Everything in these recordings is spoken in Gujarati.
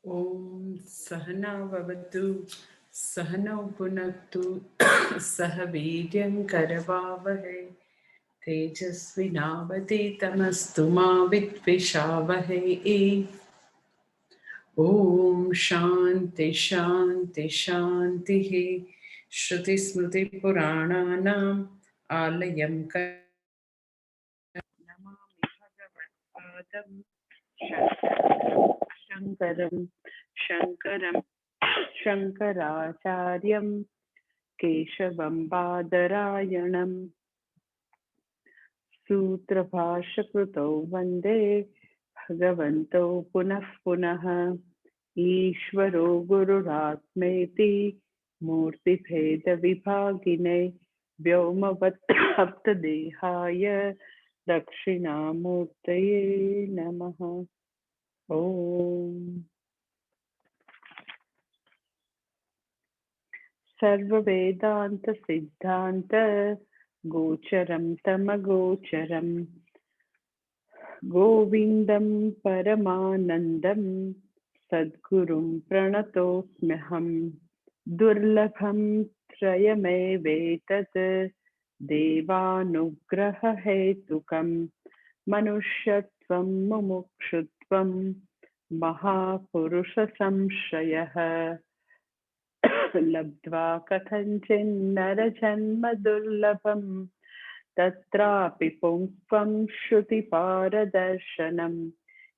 ॐ सहना भवतु सहनौ पुनक्तु सह वीर्यं करवावहै तेजस्विनावतीतमस्तु मा विद्विषावहै। ॐ शान्ति शान्ति शान्तिः। श्रुतिस्मृतिपुराणानाम् आलयं नमामि भगवत्पादं शङ्करं शङ्करं शङ्कराचार्यं केशवं बादरायणं सूत्रभाष्यकृतौ वन्दे भगवन्तौ पुनः पुनः। ईश्वरो गुरुरात्मेति मूर्तिभेदविभागिने व्योमवद्व्याप्तदेहाय दक्षिणामूर्तये नमः। ॐ सर्ववेदान्तसिद्धान्त गोचरं तमगोचरं गोविन्दं परमानन्दं सद्गुरुं प्रणतोऽस्म्यहं। दुर्लभं त्रयमेवेतत् देवानुग्ररहेतुकं मनुष्यत्वं मुमुक्षुत्वं महापुरुषसंश्रयः लब्ध्वा कथञ्चिन्नरजन्म दुर्लभं तत्रापि पुंस्त्वं श्रुतिपारदर्शनं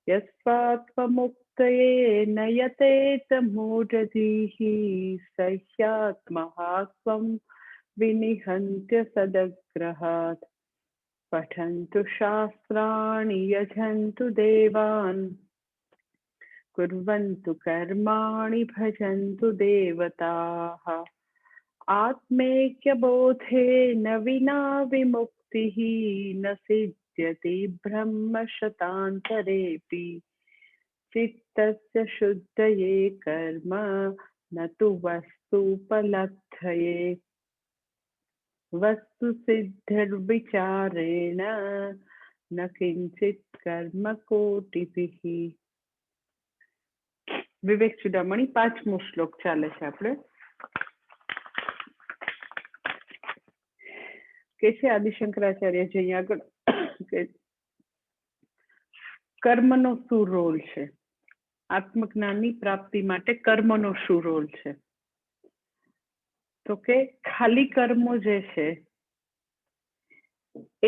यस्त्वात्ममुक्तये न यतेत मूढधीः स ह्यात्महात्वं विनिहन्त्य सदग्रहात्। पठन्तु शास्त्राणि यजन्तु देवान् कुर्वन्तु कर्माणि भजन्तु देवताः। आत्मैक्यबोधेन विना विमुक्तिः न सिद्ध्यति ब्रह्मशतान्तरेऽपि। चित्तस्य शुद्धये कर्म न तु वस्तुपलब्धये वस्तुसिद्धिर्विचारेण न किंचित् कर्म कोटिभिः। વિવેક ચુડામણી પાંચમો શ્લોક ચાલે છે આપણે કે છે આદિશંકરાચાર્યજી અહીંયા આગળ કે કર્મનો શું રોલ છે, આત્મજ્ઞાનની પ્રાપ્તિ માટે કર્મનો શું રોલ છે? તો કે ખાલી કર્મો જે છે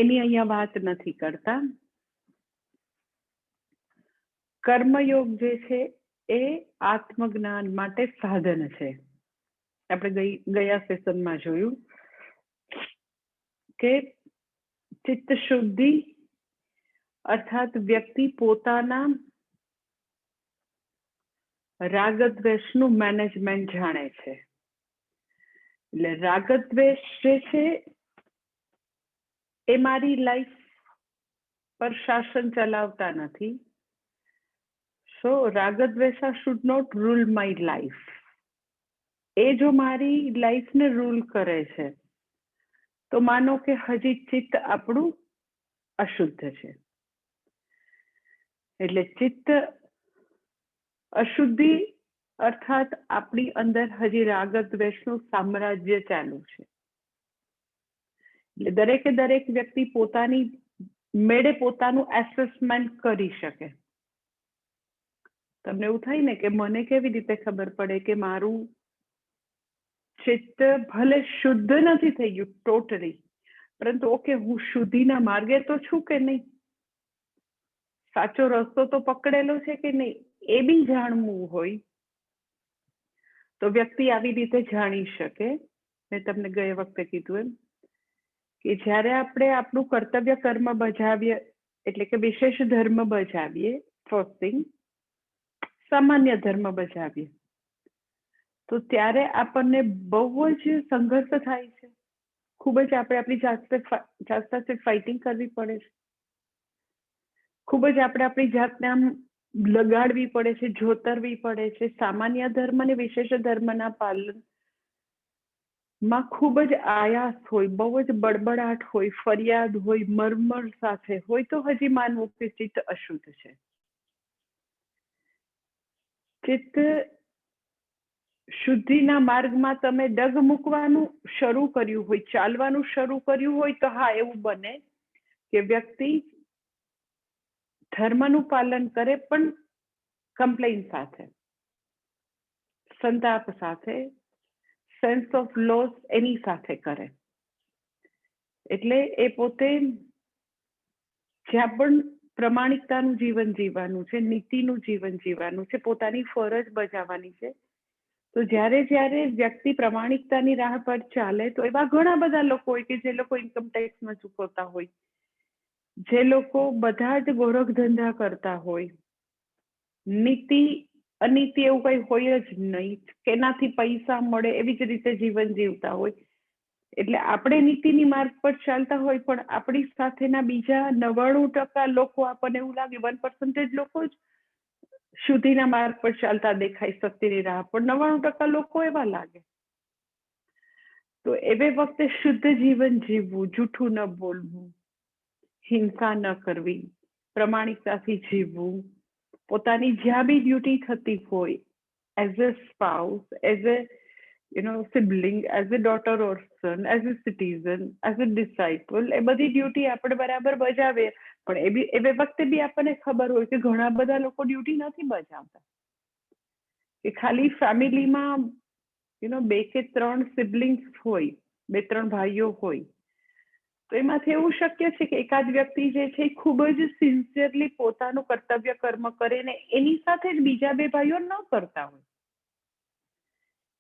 એની અહીંયા વાત નથી કરતા. કર્મયોગ જે છે એ આત્મજ્ઞાન માટે સાધન છે. આપણે ગયા સેશનમાં જોયું કે ચિત્ત શુદ્ધિ અર્થાત વ્યક્તિ પોતાના રાગદ્વેષનું મેનેજમેન્ટ જાણે છે. એટલે રાગદ્વેષ જે છે એ મારી લાઈફ પર શાસન ચલાવતા નથી. સો રાગદ્વેષા should not rule my life. એ જો મારી લાઈફને રૂલ કરે છે તો માનો કે હજી ચિત્ત આપણું અશુદ્ધ છે. એટલે ચિત્ત અશુદ્ધિ અર્થાત આપણી અંદર હજી રાગદ્વેષનું સામ્રાજ્ય ચાલુ છે. એટલે દરેકે દરેક વ્યક્તિ પોતાની મેળે પોતાનું એસેસમેન્ટ કરી શકે. તમને એવું થાય ને કે મને કેવી રીતે ખબર પડે કે મારું ચિત્ત ભલે શુદ્ધ નથી થઈ ગયું ટોટલી, પરંતુ ઓકે હું શુદ્ધિના માર્ગે તો છું કે નહીં, સાચો રસ્તો તો પકડેલો છે કે નહીં, એ બી જાણવું હોય તો વ્યક્તિ આવી રીતે જાણી શકે. મેં તમને ગયા વખતે કીધું એમ કે જ્યારે આપણે આપણું કર્તવ્ય કર્મ બજાવીએ એટલે કે વિશેષ ધર્મ બજાવીએ, ફર્સ્ટ થિંગ સામાન્ય ધર્મ બજાવીએ તો ત્યારે આપણને બહુ જ સંઘર્ષ થાય છે. ખૂબ જ આપણે આપણી જાત સાથે ફાઇટિંગ કરવી પડે છે. ખૂબ જ આપણે આપણી જાતને આમ લગાડવી પડે છે, જોતરવી પડે છે. સામાન્ય ધર્મ અને વિશેષ ધર્મના પાલનમાં ખૂબ જ આયાસ હોય, બહુ જ બડબડાટ હોય, ફરિયાદ હોય, મરમર સાથે હોય તો હજી માનવું કે ચિત્ત અશુદ્ધ છે. ચિત્ત શુદ્ધિના માર્ગમાં તમે ડગ મૂકવાનું શરૂ કર્યું હોય, ચાલવાનું શરૂ કર્યું હોય, તો હા, એવું બને કે વ્યક્તિ ધર્મનું પાલન કરે, પણ કમ્પ્લેન સાથે, સંતાપ સાથે, સેન્સ ઓફ લોસ એની સાથે કરે. એટલે એ પોતે જ્યાં પણ પ્રમાણિકતાનું જીવન જીવવાનું છે, નીતિનું જીવન જીવવાનું છે, પોતાની ફરજ બજાવવાની છે, તો જ્યારે જ્યારે વ્યક્તિ પ્રમાણિકતાની રાહ પર ચાલે, તો એવા ઘણા બધા લોકો હોય કે જે લોકો ઇન્કમ ટેક્સ ન ચૂકવતા હોય, જે લોકો બધા જ ગોરખ ધંધા કરતા હોય, નીતિ અનીતિ એવું કઈ હોય જ નહીં, કેનાથી પૈસા મળે એવી જ રીતે જીવન જીવતા હોય. એટલે આપણે નીતિની માર્ગ પર ચાલતા હોય, પણ આપણી સાથેના બીજા 99% લોકો, આપણને એવું લાગે 1% લોકો જ શુદ્ધિના માર્ગ પર ચાલતા દેખાય સત્યની રાહ પર, 99% લોકો એવા લાગે. તો એવે વખતે શુદ્ધ જીવન જીવવું, જૂઠું ન બોલવું, હિંસા ન કરવી, પ્રમાણિકતાથી જીવવું, પોતાની જ્યાં બી ડ્યુટી થતી હોય, as a spouse, as a sibling, as a daughter or son, as a citizen, as a disciple, એ બધી ડ્યુટી આપણે બરાબર બજાવીએ. પણ એ વખતે બી આપણને ખબર હોય કે ઘણા બધા લોકો ડ્યુટી નથી બજાવતા, કે ખાલી ફેમિલીમાં 2 કે 3 સિબલિંગ્સ હોય, 2-3 ભાઈઓ હોય, તો એમાંથી એવું શક્ય છે કે એકાદ વ્યક્તિ જે છે એ ખૂબ જ સિન્સિયરલી પોતાનું કર્તવ્ય કર્મ કરે ને એની સાથે જ બીજા 2 ભાઈઓ ન કરતા હોય.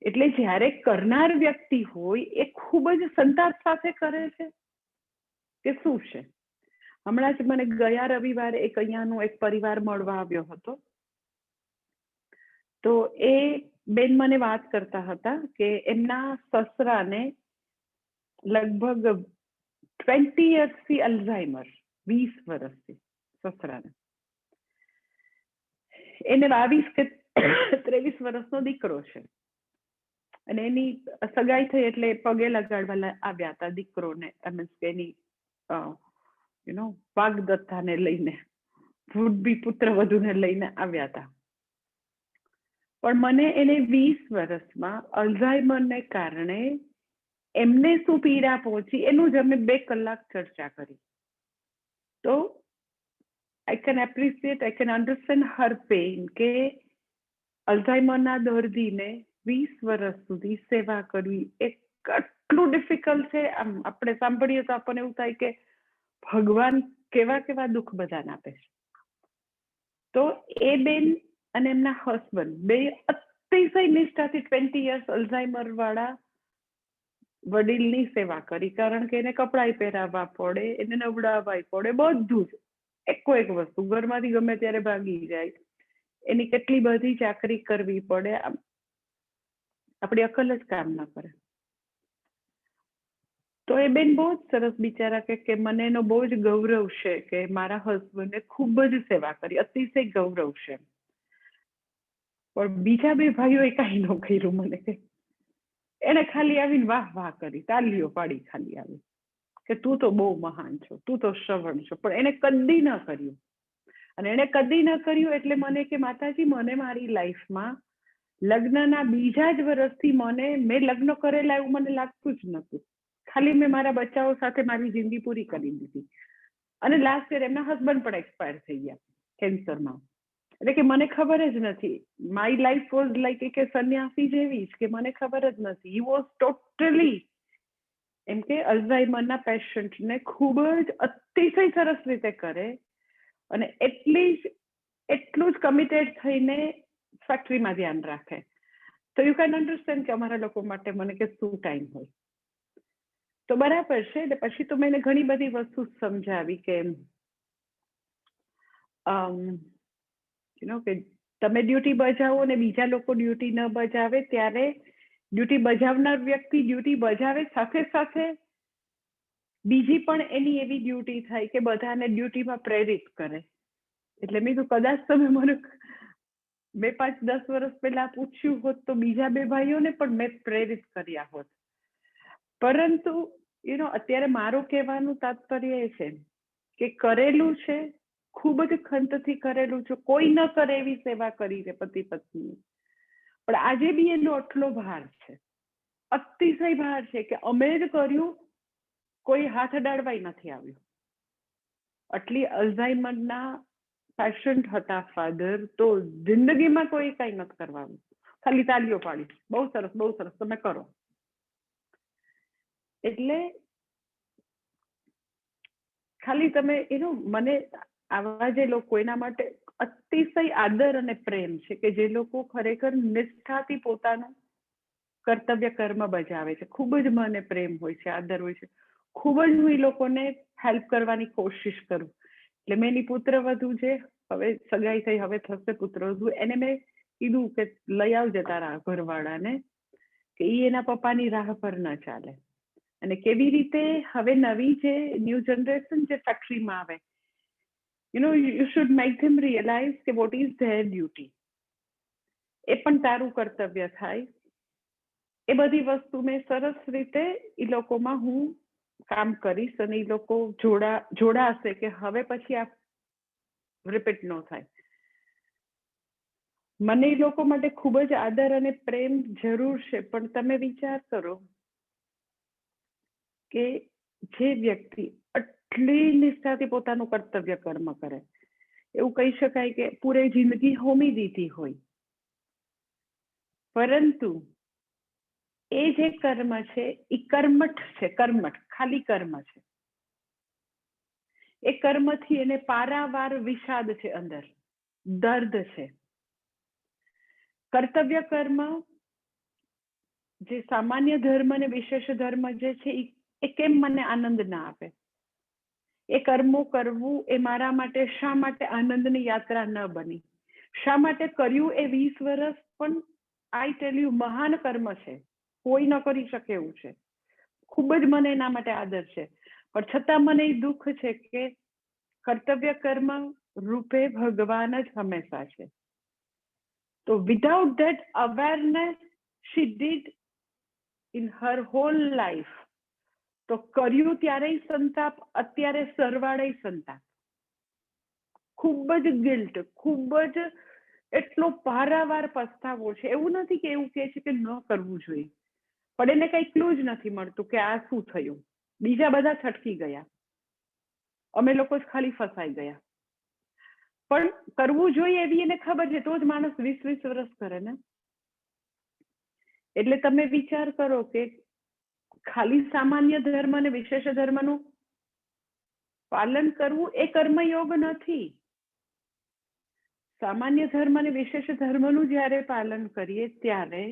એટલે જ્યારે કરનાર વ્યક્તિ હોય એ ખૂબ જ સંતાપ સાથે કરે છે કે શું છે. હમણાં જ મને ગયા રવિવારે અહીંયાનો એક પરિવાર મળવા આવ્યો હતો, તો એ બેન મને વાત કરતા હતા કે એમના સસરાને લગભગ 20 yearsથી અલ્ઝાઇમર, 20 વર્ષથી સસરાને, એને 22 કે 23 વર્ષનો દીકરો છે, અને એની સગાઈ થઈ એટલે પગે લગાડવા આવ્યા હતા દીકરોને, એની વાગદત્તાને લઈને, વૃદ્ધિ પુત્ર વધુને લઈને આવ્યા હતા. પણ મને એને 20 વર્ષમાં અલ્ઝાઇમરને કારણે એમને શું પીડા પહોંચી એનું જ અમે 2 કલાક ચર્ચા કરી. તો I can appreciate, I can understand Har pain, કે અલ્ઝાઇમરના દર્દીને 20 વર્ષ સુધી સેવા કરવી એ કેટલું ડિફિકલ્ટ છે. આમ આપણે સાંભળીએ તો આપણને એવું થાય કે ભગવાન કેવા કેવા દુઃખ બધાને આપે છે. તો એ બેન અને એમના હસબન્ડ બે અતિશય નિષ્ઠાથી 20 years અલ્ઝાઇમર વાળા વડીલની સેવા કરી, કારણ કે એને કપડાં પહેરાવવા પડે, એને નવડાવવા પડે, બધું જ એકો એક વસ્તુ, ઘરમાંથી ગમે ત્યારે ભાગી જાય, એની કેટલી બધી ચાકરી કરવી પડે, આપણી અકલ જ કામ ના કરે. તો એ બેન બહુ જ સરસ બિચારા કે મને એનો બહુ જ ગૌરવ છે કે મારા હસબન્ડે ખૂબ જ સેવા કરી, અતિશય ગૌરવ છે. પણ બીજા 2 ભાઈઓએ કાંઈ ન કર્યું. મને કે એને ખાલી આવીને વાહ વાહ કરી, તાલીઓ પાડી ખાલી આવી કે તું તો બહુ મહાન છો, તું તો શ્રવણ છો, પણ એને કદી ન કર્યું. અને એને કદી ન કર્યું એટલે મને કે માતાજી, મને મારી લાઈફમાં લગ્નના બીજા જ વર્ષથી મેં લગ્ન કરેલા એવું મને લાગતું જ નતું. ખાલી મેં મારા બચ્ચાઓ સાથે મારી જિંદગી પૂરી કરી દીધી. અને લાસ્ટ યર એમના હસબન્ડ પણ એક્સપાયર થઈ ગયા કેન્સરમાં. એટલે કે મને ખબર જ નથી, માય લાઈફ વોઝ લાઈક કે સન્યાસી જેવી જ, કે મને ખબર જ નથી. હી વોઝ ટોટલી એમ કે અલ્ઝાઇમરના પેશન્ટને ખૂબ જ અતિશય સરસ રીતે કરે, અને એટલું જ કમિટેડ થઈને ફેક્ટરીમાં ધ્યાન રાખે. તો યુ કેન અન્ડરસ્ટેન્ડ કે અમારા લોકો માટે મને કે શું ટાઈમ હોય. તો બરાબર છે. એટલે પછી તો મેં ઘણી બધી વસ્તુ સમજાવી કે કે તમે ડ્યુટી બજાવો ને બીજા લોકો ડ્યુટી ન બજાવે, ત્યારે ડ્યુટી બજાવનાર વ્યક્તિ ડ્યુટી બજાવે, સાથે સાથે બીજી પણ એની એવી ડ્યુટી થાય કે બધાને ડ્યુટીમાં પ્રેરિત કરે. એટલે મેં તો કદાચ તમે મને 2-5-10 વર્ષ પહેલા પૂછ્યું હોત તો બીજા 2 ભાઈઓને પણ મેં પ્રેરિત કર્યા હોત. પરંતુ અત્યારે મારું કહેવાનું તાત્પર્ય એ છે કે કરેલું છે, ખૂબ જ ખંતથી કરેલું છે, કોઈ ન કરે એવી સેવા કરી છે પતિ પત્ની, પણ આજે બી એનો આટલો ભાર છે, અતિશય ભાર છે કે અમે જ કર્યું, કોઈ હાથ અડાડવાય નથી આવ્યું. આટલી અલ્ઝાઇમરના પેશન્ટ હતા ફાધર, તો જિંદગીમાં કોઈ કઈ નથી કરવાનું, ખાલી તાલીઓ પાડી, બહુ સરસ બહુ સરસ તમે કરો. એટલે ખાલી તમે એનું મને આવા જે લોકો એના માટે અતિશય આદર અને પ્રેમ છે કે જે લોકો ખરેખર નિષ્ઠાથી પોતાનું કર્તવ્ય કર્મ બજાવે છે. ખૂબ જ મને પ્રેમ હોય છે, આદર હોય છે, ખૂબ જ હું એ લોકોને હેલ્પ કરવાની કોશિશ કરું. એટલે મેં એની પુત્રવધુ છે, હવે સગાઈ થઈ, હવે થશે પુત્રવધુ, એને મેં કીધું કે લઈ આવજે તારા ઘરવાળાને, કે એ એના પપ્પાની રાહ પર ન ચાલે. અને કેવી રીતે હવે નવી જે ન્યૂ જનરેશન જે ફેક્ટરીમાં આવે, you should make them realize કે what is their duty, એ પણ તારું કર્તવ્ય થાય. એ બધી વસ્તુ મેં સરસ રીતે એ લોકોમાં હું કામ કરીશ અને એ લોકો જોડાશે કે હવે પછી આ રિપીટ ન થાય. મને એ લોકો માટે ખૂબ જ આદર અને પ્રેમ જરૂર છે, પણ તમે વિચાર કરો કે જે વ્યક્તિ આટલી નિષ્ઠાથી પોતાનું કર્તવ્ય કર્મ કરે, એવું કહી શકાય કે પૂરી જિંદગી હોમી દીધી હોય, પરંતુ એ જે કર્મ છે એ કર્મઠ છે, કર્મઠ ખાલી કર્મ છે. એ કર્મથી એને પારાવાર વિષાદ છે, અંદર દર્દ છે. કર્તવ્ય કર્મ જે સામાન્ય ધર્મ અને વિશેષ ધર્મ જે છે એ કેમ મને આનંદ ના આપે? એ કર્મો કરવું એ મારા માટે શા માટે આનંદની યાત્રા ન બની? શા માટે કર્યું એ 20 વર્ષ પણ આઈ ટેલ યુ મહાન કર્મ છે, કોઈ ન કરી શકે એવું છે. ખૂબ જ મને એના માટે આદર છે, પણ છતાં મને એ દુઃખ છે કે કર્તવ્ય કર્મ રૂપે ભગવાન જ હંમેશા છે. તો without that awareness she did in her whole life, તો કર્યું ત્યારેય સંતાપ, અત્યારે સરવાળે સંતાપ, ખૂબ જ ગિલ્ટ, ખૂબ જ એટલો પારાવાર પસ્તાવો છે. એવું નથી કે એવું કહે છે કે ન કરવું જોઈએ, પણ એને કઈ ક્લુ જ નથી મળતું કે આ શું થયું. બીજા બધા છટકી ગયા, અમે લોકો જ ખાલી ફસાઈ ગયા. પણ કરવું જોઈએ એવી એને ખબર છે, તો જ માણસ 20-20 વર્ષ કરે ને. એટલે તમે વિચાર કરો કે ખાલી સામાન્ય ધર્મ અને વિશેષ ધર્મનું પાલન કરવું એ કર્મયોગ નથી. સામાન્ય ધર્મ અને વિશેષ ધર્મનું જ્યારે પાલન કરીએ ત્યારે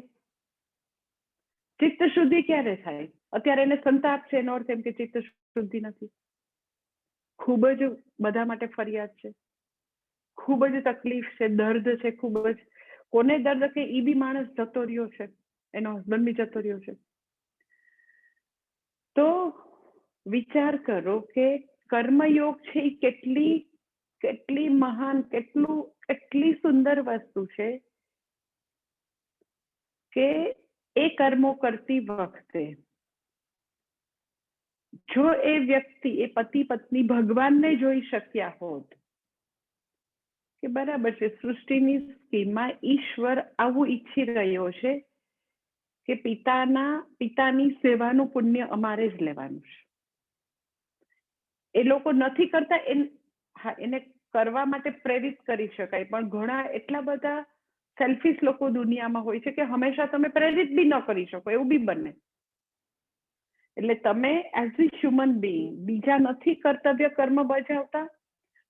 ચિત્ત શુદ્ધિ ક્યારે થાય? અત્યારે એને સંતાપ છે, એનો અર્થ એમ કે ચિત્ત શુદ્ધિ નથી. ખૂબ જ બધા માટે ફરિયાદ છે, ખૂબ જ તકલીફ છે, દર્દ છે, ખૂબ જ. કોને દર્દ કે ઈ બી માણસ જતો રહ્યો છે, એનો હસબન્ડ બી જતો રહ્યો છે. તો વિચાર કરો કે કર્મયોગ છે એ કેટલી મહાન, કેટલી સુંદર વસ્તુ છે કે એ કર્મો કરતી વખતે જો એ વ્યક્તિ, એ પતિ પત્ની ભગવાનને જોઈ શક્યા હોત કે બરાબર છે, સૃષ્ટિની સ્કીમમાં ઈશ્વર આવું ઈચ્છી રહ્યો છે કે પિતાની સેવાનું પુણ્ય અમારે જ લેવાનું છે. એ લોકો નથી કરતા, એને કરવા માટે પ્રેરિત કરી શકાય, પણ ઘણા એટલા બધા સેલ્ફિશ લોકો દુનિયામાં હોય છે કે હંમેશા તમે પ્રેરિત બી ન કરી શકો, એવું બી બને. એટલે તમે એઝ અ હ્યુમન બિંગ બીજા નથી કર્તવ્ય કર્મ બજાવતા,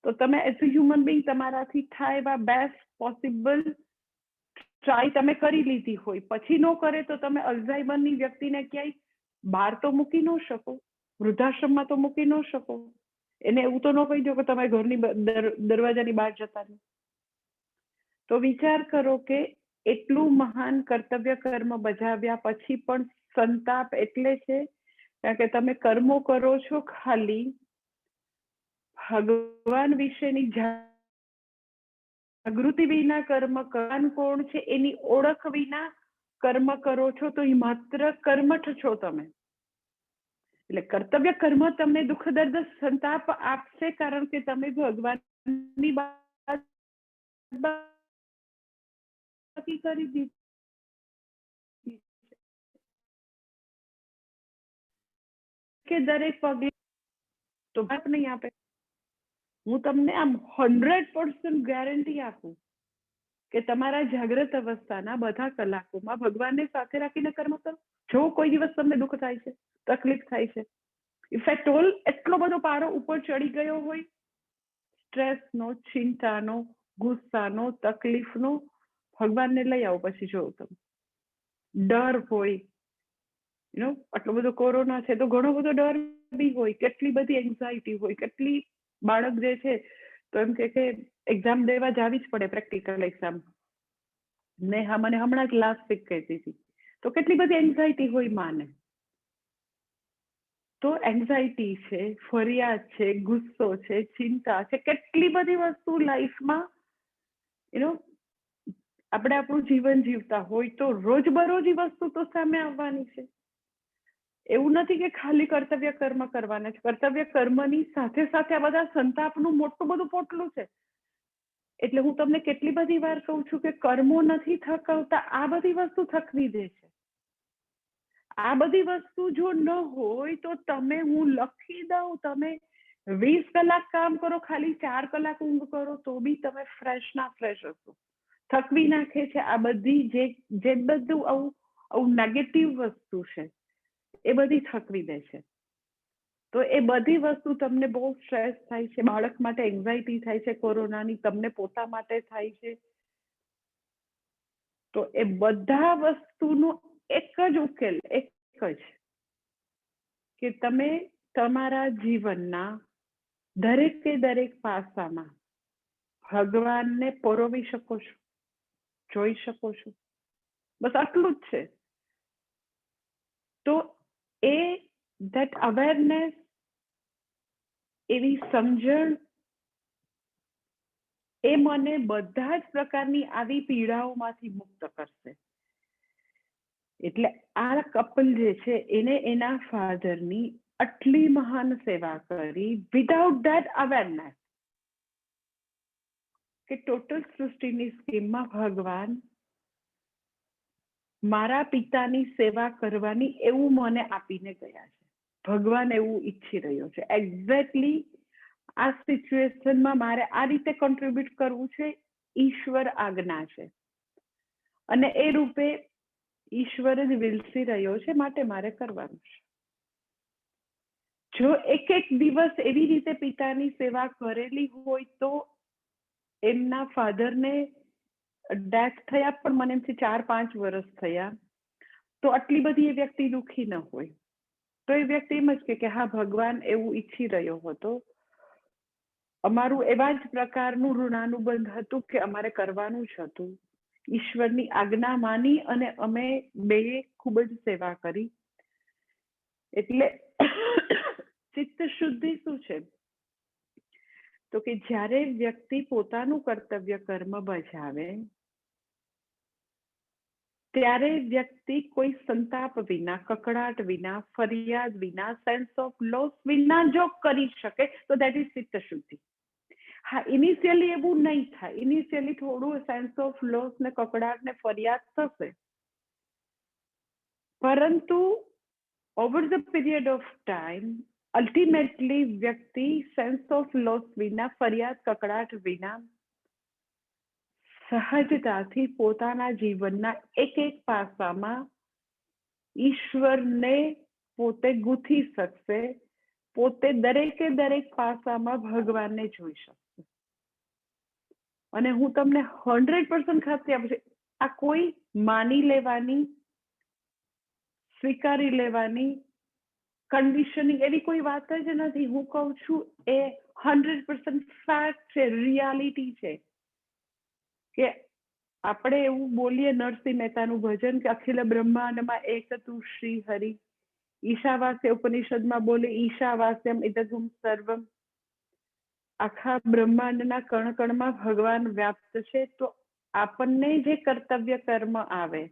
તો તમે એઝ અ હ્યુમન બિંગ તમારાથી થાય એવા બેસ્ટ પોસિબલ ટ્રાય તમે કરી લીધી હોય, પછી ન કરે તો તમે અલ્ઝાઇમરની વ્યક્તિને ક્યાંય બહાર તો મૂકી ન શકો, વૃદ્ધાશ્રમમાં તો મૂકી ન શકો. એને એવું તો ન કહી દો કે તમે ઘરની દરવાજાની બહાર જતા રહો. તો વિચાર કરો કે એટલું મહાન કર્તવ્ય કર્મ બજાવ્યા પછી પણ સંતાપ એટલે છે કારણ કે તમે કર્મો કરો છો ખાલી ભગવાન વિશેની જાગૃતિ વિના કર્મ. ભગવાન કોણ છે એની ઓળખ વિના કર્મ કરો છો, તો એ માત્ર કર્મઠ છો તમે. એટલે કર્તવ્ય કર્મ તમને દુઃખ દર્દ સંતાપ આપશે, કારણ કે તમે ભગવાનની બાકી કરી દીધી કે દરેક પગલે તો વાત નહીં આપે. હું તમને આમ 100% ગેરંટી આપું કે તમારા જાગ્રત અવસ્થાના બધા કલાકોમાં ભગવાનને સાથે રાખીને કર્મ કરો. જો કોઈ દિવસ તમને દુઃખ થાય છે, તકલીફ થાય છે, ઇફેક્ટ ઓલ એટલો બધો પારો ઉપર ચડી ગયો હોય, સ્ટ્રેસનો, ચિંતાનો, ગુસ્સાનો, તકલીફનો, ભગવાનને લઈ આવો. પછી જોવો તમે ડર હોય, આટલો બધો કોરોના છે તો ઘણો બધો ડર બી હોય, કેટલી બધી એન્ઝાયટી હોય, કેટલી બાળક જે છે તો એમ કે એક્ઝામ દેવા જાવી જ પડે, પ્રેક્ટિકલ એક્ઝામ. ને હા, મને હમણાં જ લાસ્ટ વીક કહેતી હતી તો કેટલી બધી એન્ઝાયટી હોય માને. તો એન્ઝાયટી છે, ફરિયાદ છે, ગુસ્સો છે, ચિંતા છે, કેટલી બધી વસ્તુ લાઈફમાં આપણે આપણું જીવન જીવતા હોય તો રોજબરોજ વસ્તુ તો સામે આવવાની છે. એવું નથી કે ખાલી કર્તવ્ય કર્મ કરવાના છે. કર્તવ્ય કર્મની સાથે સાથે આ બધા સંતાપનું મોટું બધું પોટલું છે. એટલે હું તમને કેટલી બધી વાર કહું છું કે કર્મો નથી થકવતા, આ બધી વસ્તુ થકવી દે છે. આ બધી વસ્તુ જો ન હોય તો તમે, હું લખી દઉં, તમે 20 કલાક કામ કરો, ખાલી 4 કલાક ઊંઘ કરો તો બી તમે ફ્રેશ ના ફ્રેશ હશો. થકવી નાખે છે આ બધી જે બધું આવું નેગેટિવ વસ્તુ છે એ બધી થકવી દે છે. તો એ બધી વસ્તુ તમને બહુ સ્ટ્રેસ થાય છે, બાળક માટે એન્ઝાયટી થાય છે કોરોનાની, તમને પોતા માટે થાય છે. તો એ બધા વસ્તુનો એક જ ઉકેલ, એક જ કે તમે તમારા જીવનના દરેકે દરેક પાસામાં ભગવાનને પરોવી શકો છો, જોઈ શકો છો. બસ આટલું જ છે. તો એ ધેટ અવેરનેસ, એવી સમજણ, એ મને બધા જ પ્રકારની આવી પીડાઓમાંથી મુક્ત કરશે. એટલે આ કપલ જે છે એને એના ફાધરની આટલી મહાન સેવા કરી વિધાઉટ ધેટ અવેરનેસ કે ટોટલ સૃષ્ટિની સ્કીમમાં ભગવાન મારા પિતાની સેવા કરવાની એવું મને આપીને ગયા છે. ભગવાન એવું ઈચ્છી રહ્યો છે. એક્ઝેક્ટલી આ સિચ્યુએશનમાં મારે આ રીતે કોન્ટ્રીબ્યુટ કરવું છે, ઈશ્વર આજ્ઞા છે. અને એ રૂપે ઈશ્વર જ વિલસી રહ્યો છે, માટે મારે કરવાનું છે. જો એક એક દિવસ એવી રીતે પિતાની સેવા કરેલી હોય તો એમના ફાધરને ડેથ થયા પણ મને એમથી 4-5 વર્ષ થયા, તો આટલી બધી એ વ્યક્તિ દુઃખી ન હોય. તો એ વ્યક્તિ એમ જ કે હા, ભગવાન એવું ઈચ્છી રહ્યો હતો, અમારું એવા જ પ્રકારનું ઋણાનુબંધ હતું કે અમારે કરવાનું જ હતું. ઈશ્વરની આજ્ઞા માની અને અમે બે ખૂબ જ સેવા કરી. એટલે ચિત્ત શુદ્ધિ શું છે? તો કે જ્યારે વ્યક્તિ પોતાનું કર્તવ્ય કર્મ બજાવે ત્યારે વ્યક્તિ કોઈ સંતાપ વિના, કકડાટ વિના, ફરિયાદ વિના, સેન્સ ઓફ લોસ વિના જો કરી શકે તો દેટ ઇઝ ચિત્ત શુદ્ધિ. હા, ઇનિશિયલી એવું નહીં થાય. ઇનિશિયલી થોડું સેન્સ ઓફ લોસ ને કકડાટ ને ફરિયાદ થશે, પરંતુ over the period of time ultimately વ્યક્તિ સેન્સ ઓફ લોસ વિના, ફરિયાદ કકડાટ વિના સહજતાથી પોતાના જીવનના એક એક પાસામાં ઈશ્વરને પોતે ગૂંથી શકશે, પોતે દરેકે દરેક પાસામાં ભગવાનને જોઈ શકશે. અને હું તમને 100% ખાતરી આપું છું, આ કોઈ માની લેવાની, સ્વીકારી લેવાની, કન્ડિશનિંગ એવી કોઈ વાત જ નથી. હું કહું છું એ 100% ફેક્ટ છે, રિયાલિટી છે. કે આપણે એવું બોલીએ નરસિંહ મહેતાનું ભજન કે અખિલ બ્રહ્માંડમાં એક તું શ્રી હરિ, ઈશાવાસ્ય ઉપનિષદમાં બોલે ઈશાવાસ્યમ ઇદગુમ સર્વમ, આખા બ્રહ્માંડના કણ કણમાં ભગવાન વ્યાપ્ત છે. તો આપણને જે કર્તવ્ય કર્મ આવે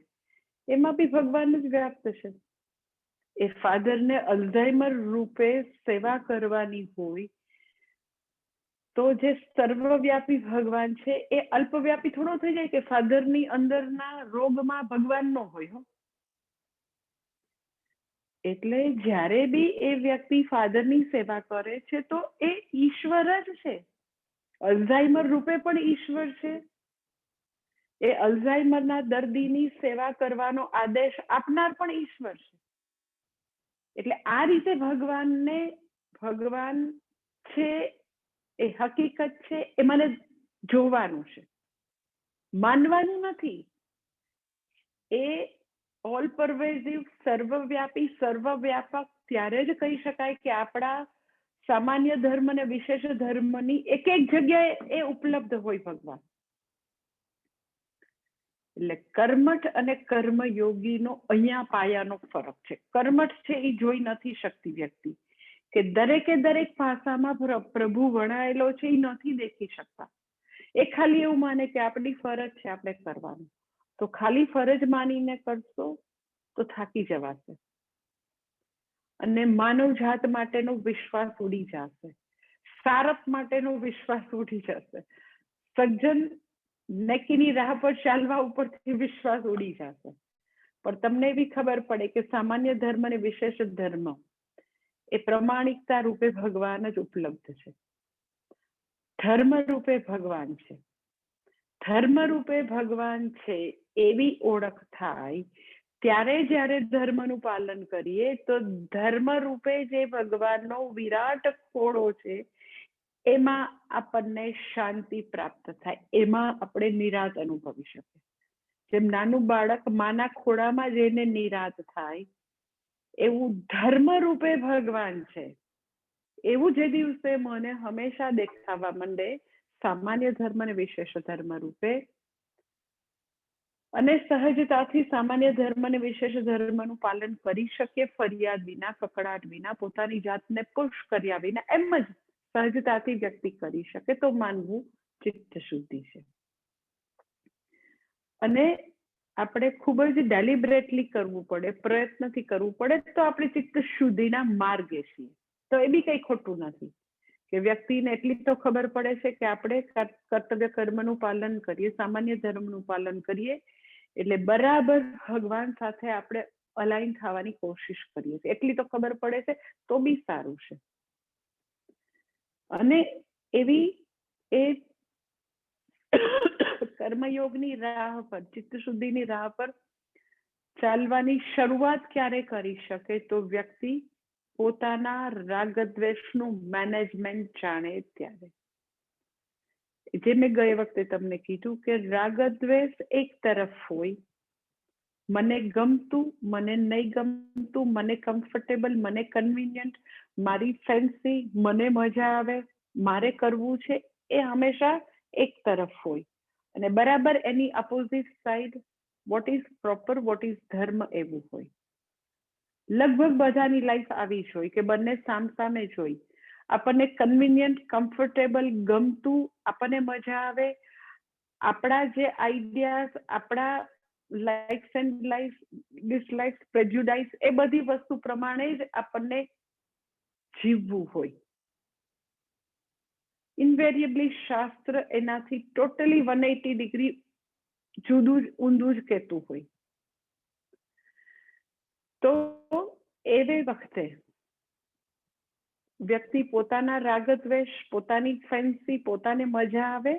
એમાં બી ભગવાન જ વ્યાપ્ત છે. એ ફાધરને અલ્ઝાઇમર રૂપે સેવા કરવાની હોય તો જે સર્વવ્યાપી ભગવાન છે એ અલ્પવ્યાપી થોડો થઈ જાય કે ફાધરની અંદરના રોગમાં ભગવાન નો હોય. એટલે જ્યારે બી એ વ્યક્તિ ફાધરની સેવા કરે છે તો એ ઈશ્વર જ છે. અલ્ઝાઇમર રૂપે પણ ઈશ્વર છે. એ અલ્ઝાઇમરના દર્દીની સેવા કરવાનો આદેશ આપનાર પણ ઈશ્વર છે. એટલે આ રીતે ભગવાન છે એ હકીકત છે એ મને જોવાનું છે, માનવાનું નથી. એ ઓલ પરવેઝિવ, સર્વવ્યાપી, સર્વવ્યાપક ત્યારે જ કહી શકાય કે આપણા સામાન્ય ધર્મ અને વિશેષ ધર્મની એક એક જગ્યાએ એ ઉપલબ્ધ હોય ભગવાન. એટલે કર્મઠ અને કર્મયોગીનો અહીંયા પાયાનો ફરક છે. કર્મઠ છે એ જોઈ નથી શકતી વ્યક્તિ કે દરેકે દરેક ભાષામાં પ્રભુ વણાયેલો છે એ નથી દેખી શકતા. એ ખાલી એવું માને કે આપણી ફરજ છે આપણે કરવાનું. તો ખાલી ફરજ માનીને કરશો તો થાકી જવાશે અને માનવ જાત માટેનો વિશ્વાસ ઉડી જશે, સારપ માટેનો વિશ્વાસ ઉડી જશે, સજ્જન નેકીની રાહ પર ચાલવા ઉપરથી વિશ્વાસ ઉડી જશે. પણ તમને એવી ખબર પડે કે સામાન્ય ધર્મ અને વિશેષ ધર્મ એ પ્રમાણિકતા રૂપે ભગવાન જ ઉપલબ્ધ છે. ધર્મ રૂપે ભગવાન છે. ધર્મ રૂપે ભગવાન છે એવી ઓળખ થાય ત્યારે જ્યારે ધર્મનું પાલન કરીએ તો ધર્મ રૂપે જે ભગવાનનો વિરાટ ખોળો છે એમાં આપણને શાંતિ પ્રાપ્ત થાય, એમાં આપણે નિરાત અનુભવી શકીએ. જેમ નાનું બાળક માના ખોળામાં જઈને નિરાત થાય એવું ધર્મ રૂપે ભગવાન છે. એવું જે દિવસે મને હંમેશા દેખાવા માંડે સામાન્ય ધર્મ અને વિશેષ ધર્મ રૂપે, અને સહજતાથી સામાન્ય ધર્મ અને વિશેષ ધર્મનું પાલન કરી શકે ફરિયાદ વિના, કકડાટ વિના, પોતાની જાતને પુશ કર્યા વિના, એમ જ સહજતાથી વ્યક્તિ કરી શકે તો માનવું ચિત્ત શુદ્ધિ છે. અને આપણે ખૂબ જ ડેલિબરેટલી કરવું પડે, પ્રયત્નથી કરવું પડે તો આપણે ચિત્ત શુદ્ધિના માર્ગે છીએ. તો એ બી કંઈ ખોટું નથી કે વ્યક્તિને એટલી તો ખબર પડે છે કે આપણે કર્તવ્ય કર્મનું પાલન કરીએ, સામાન્ય ધર્મનું પાલન કરીએ એટલે બરાબર ભગવાન સાથે આપણે અલાઈન થવાની કોશિશ કરીએ છીએ. એટલી તો ખબર પડે છે તો બી સારું છે. અને એવી એ કર્મયોગની રાહ પર, ચિત્ત શુદ્ધિની રાહ પર ચાલવાની શરૂઆત ક્યારે કરી શકે તો વ્યક્તિ પોતાના રાગદ્વેષનું મેનેજમેન્ટ જાણે ત્યારે. જે મેં ગઈ વખતે તમને કીધું કે રાગદ્વેષ એક તરફ હોય, મને ગમતું, મને નહીં ગમતું, મને કમ્ફર્ટેબલ, મને કન્વિનિયન્ટ, મારી ફેન્સી, મને મજા આવે, મારે કરવું છે, એ હંમેશા એક તરફ હોય. અને બરાબર એની opposite side what is proper, what is dharma એવું હોય. લગભગ બધાની લાઈફ આવી જ હોય કે બંને સામસામે જ હોય. આપણને કન્વિનિયન્ટ, કમ્ફર્ટેબલ, ગમતું, આપણને મજા આવે, આપણા જે આઈડિયાઝ, આપણા લાઇક્સ એન્ડ ડિસલાઇક્સ, પ્રેજ્યુડાઇસ, એ બધી વસ્તુ પ્રમાણે જ આપણને જીવવું હોય. ઇન્વેરિયેબલી શાસ્ત્ર એનાથી ટોટલી 180 ડિગ્રી જુદું જ ઊંધું જ કહેતું હોય. તો એવે વખતે વ્યક્તિ પોતાના રાગદ્વેષ, પોતાની ફેન્સી, પોતાને મજા આવે,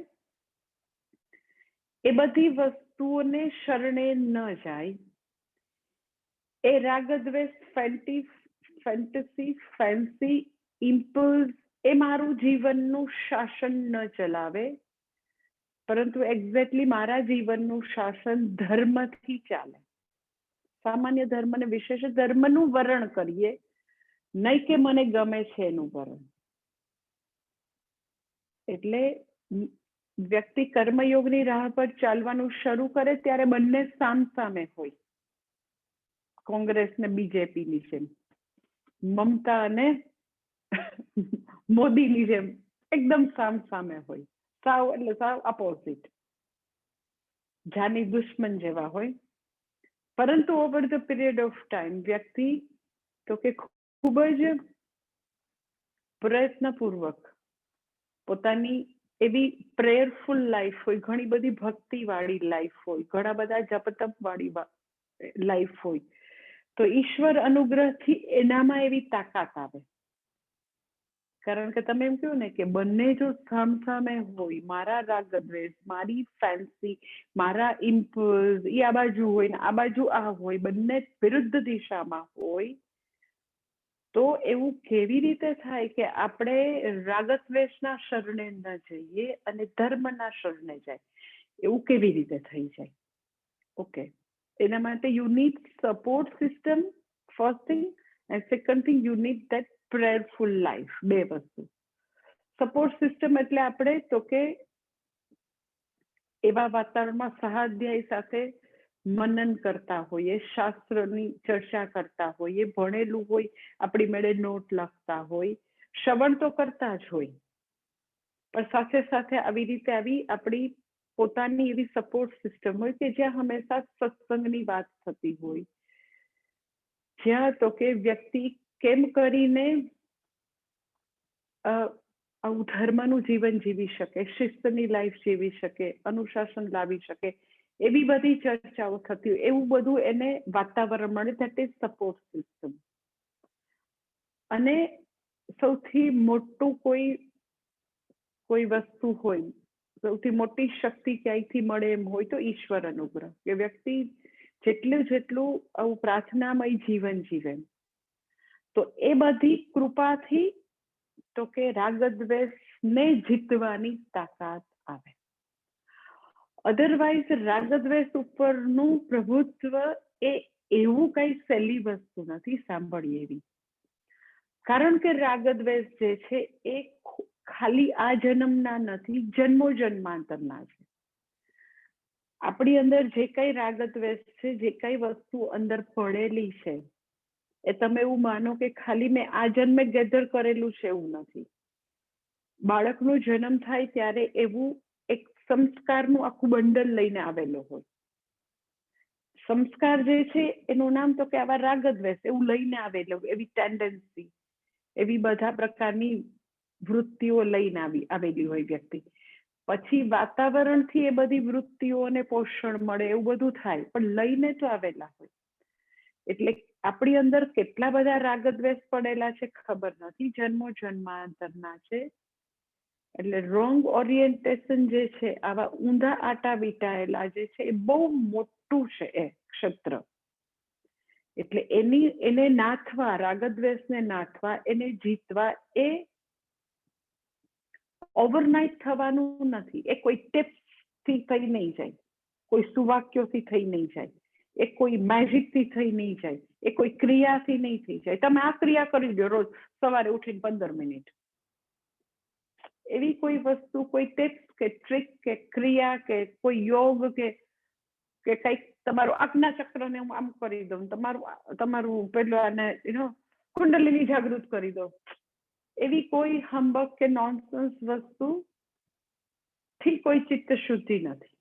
એ બધી વસ્તુઓને શરણે ન જાય. એ રાગદ્વેષ, ફેન્ટસી, ફેન્સી, ઇમ્પલ્સ એ મારું જીવનનું શાસન ન ચલાવે, પરંતુ એક્ઝેક્ટલી મારા જીવનનું શાસન ધર્મથી ચાલે. સામાન્ય ધર્મ અને વિશેષ ધર્મનું વરણ કરીએ, નહીં કે મને ગમે છે એનું વરણ. એટલે વ્યક્તિ કર્મયોગની રાહ પર ચાલવાનું શરૂ કરે ત્યારે બંને સામસામે હોય. કોંગ્રેસ ને બીજેપીની જેમ, મમતા અને મોદીની જેમ એકદમ સામસામે હોય. સાવ એટલે સાવ અપોઝિટ, જાની દુશ્મન જેવા હોય. પરંતુ over the period of time વ્યક્તિ તો કે ખૂબ જ પ્રયત્નપૂર્વક પોતાની એવી પ્રેયરફુલ લાઈફ હોય, ઘણી બધી ભક્તિ વાળી લાઈફ હોય, ઘણા બધા જપતપ વાળી લાઈફ હોય, તો ઈશ્વર અનુગ્રહથી એનામાં એવી તાકાત આવે. કારણ કે તમે એમ કહ્યું ને કે બંને જો સામસામે હોય, મારા રાગ દ્વેષ, મારી ફેન્સી, મારા ઇમ્પલ્સ એ આ બાજુ હોય ને આ બાજુ આ હોય, બંને વિરુદ્ધ દિશામાં હોય, તો એવું કેવી રીતે થાય કે આપણે રાગદ્વેષના શરણે ન જઈએ અને ધર્મના શરણે જાય? એવું કેવી રીતે થઈ જાય? ઓકે, એના માટે you need support system first thing, and second thing you need that prayerful life. બે વસ્તુ. સપોર્ટ સિસ્ટમ એટલે આપણે તો કે એવા વાતાવરણમાં સહાધ્યાય સાથે મનન કરતા હોઈએ, શાસ્ત્રની ચર્ચા કરતા હોઈએ, ભણેલું હોય, આપણી મેળે નોટ લખતા હોય, શ્રવણ તો કરતા જ હોય, પણ સાથે સાથે આવી રીતે આવી આપણી પોતાની એવી સપોર્ટ સિસ્ટમ હોય કે જ્યાં હંમેશા સત્સંગની વાત થતી હોય, જ્યાં તો કે વ્યક્તિ કેમ કરીને આવું ધર્મનું જીવન જીવી શકે, શિસ્તની લાઈફ જીવી શકે, અનુશાસન લાવી શકે, એવી બધી ચર્ચાઓ થતી હોય, એવું બધું એને વાતાવરણ મળે, ધેટ ઇઝ સપોર્ટ સિસ્ટમ. અને સૌથી મોટું કોઈ વસ્તુ હોય, સૌથી મોટી શક્તિ ક્યાંયથી મળે એમ હોય તો ઈશ્વર અનુગ્રહ. કે વ્યક્તિ જેટલું આવું પ્રાર્થનામય જીવન જીવે, તો એ બધી કૃપાથી તો કે રાગદ્વેષને જીતવાની તાકાત આવે. અધરવાઇઝ રાગદ્વેષ ઉપરનું પ્રભુત્વ એ એવું કઈ સહેલી વસ્તુ નથી સાંભળીએ એવી. કારણ કે રાગદ્વેષ જે છે એ ખાલી આ જન્મના નથી, જન્મો જન્માંતરના છે. આપણી અંદર જે કઈ રાગદ્વેષ છે, જે કઈ વસ્તુ અંદર પડેલી છે, એ તમે એવું માનો કે ખાલી મેં આ જન્મે ગેધર કરેલું છે એવું નથી. બાળકનો જન્મ થાય ત્યારે એવું એક સંસ્કારનું આખું બંડલ લઈને આવેલો હોય. સંસ્કાર જે છે એનું નામ તો કે આવા રાગદ્વેષ એવું લઈને આવેલો, એવી ટેન્ડન્સી, એવી બધા પ્રકારની વૃત્તિઓ લઈને આવેલી હોય વ્યક્તિ. પછી વાતાવરણથી એ બધી વૃત્તિઓને પોષણ મળે, એવું બધું થાય, પણ લઈને તો આવેલા હોય. એટલે આપણી અંદર કેટલા બધા રાગદ્વેષ પડેલા છે ખબર નથી, જન્મો જન્માંતરના છે. એટલે રોંગ ઓરિએન્ટેશન જે છે, આવા ઊંધા આટા વીંટાયેલા જે છે, એ બહુ મોટું છે એ ક્ષેત્ર. એટલે એને નાથવા, રાગદ્વેષને નાથવા, એને જીતવા, એ ઓવરનાઇટ થવાનું નથી. એ કોઈ ટિપ્સથી થઈ નહીં જાય, કોઈ સુવાક્યોથી થઈ નહીં જાય, એ કોઈ મેજિકથી થઈ નહીં જાય, એ કોઈ ક્રિયાથી નહીં થઈ જાય. તમે આ ક્રિયા કરી દો રોજ સવારે ઉઠીને 15 મિનિટ. એવી કોઈ વસ્તુ, કોઈ ટિપ્સ કે ટ્રીક કે ક્રિયા કે કોઈ યોગ કે કંઈક તમારું આજ્ઞા ચક્રને હું આમ કરી દઉં, તમારું પેલું આને કુંડલીની જાગૃત કરી દો, એવી કોઈ હંબક કે નોનસેન્સ વસ્તુ થી કોઈ ચિત્ત શુદ્ધિ નથી.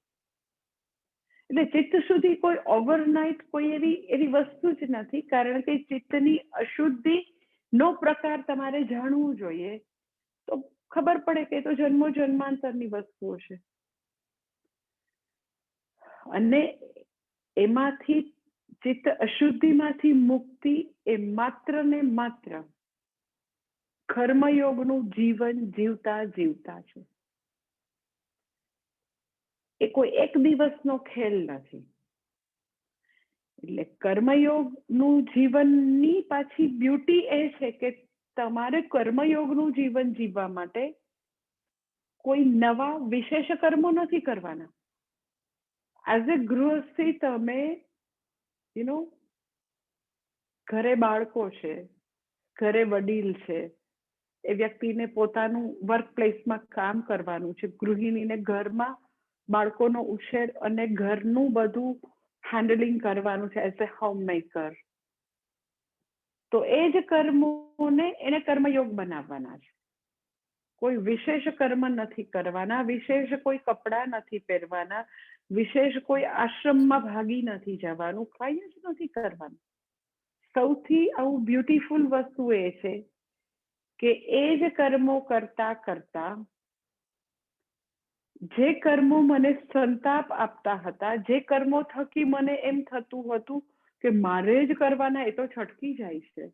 એટલે ચિત્ત શુદ્ધિ કોઈ ઓવરનાઇટ કોઈ એવી વસ્તુ જ નથી. કારણ કે ચિત્તની અશુદ્ધિ નો પ્રકાર તમારે જાણવું જોઈએ, તો ખબર પડે કે તો જન્મો જન્માંતરની વસ્તુઓ છે. અને એમાંથી ચિત્ત અશુદ્ધિમાંથી મુક્તિ એ માત્ર ને માત્ર કર્મયોગનું જીવન જીવતા જીવતા છે. એ કોઈ એક દિવસનો ખેલ નથી. એટલે કર્મયોગનું જીવનની પાછી બ્યુટી એ છે કે તમારે કર્મયોગનું જીવન જીવવા માટે કોઈ નવા વિશેષ કર્મો નથી કરવાના. એઝ એ ગૃહસ્થી તમે ઘરે બાળકો છે, ઘરે વડીલ છે, એ વ્યક્તિને પોતાનું વર્ક પ્લેસમાં કામ કરવાનું છે, ગૃહિણીને ઘરમાં બાળકોનો ઉછેર અને ઘરનું બધું હેન્ડલિંગ કરવાનું છે એઝ એ હોમ મેકર. તો એ જ કર્મોને એને કર્મયોગ બનાવવાના છે. કોઈ વિશેષ કર્મ નથી કરવાના, વિશેષ કોઈ કપડાં નથી પહેરવાના, વિશેષ કોઈ આશ્રમમાં ભાગી નથી જવાનું, કાંઈ જ નથી કરવાનું. સૌથી આવું બ્યુટીફુલ વસ્તુ એ છે કે એ જ કર્મો કરતા કરતા જે કર્મો મને સંતાપ આપતા હતા, જે કર્મો થકી મને એમ થતું હતું કે મારે જ કરવાના, એ તો છટકી જાય છે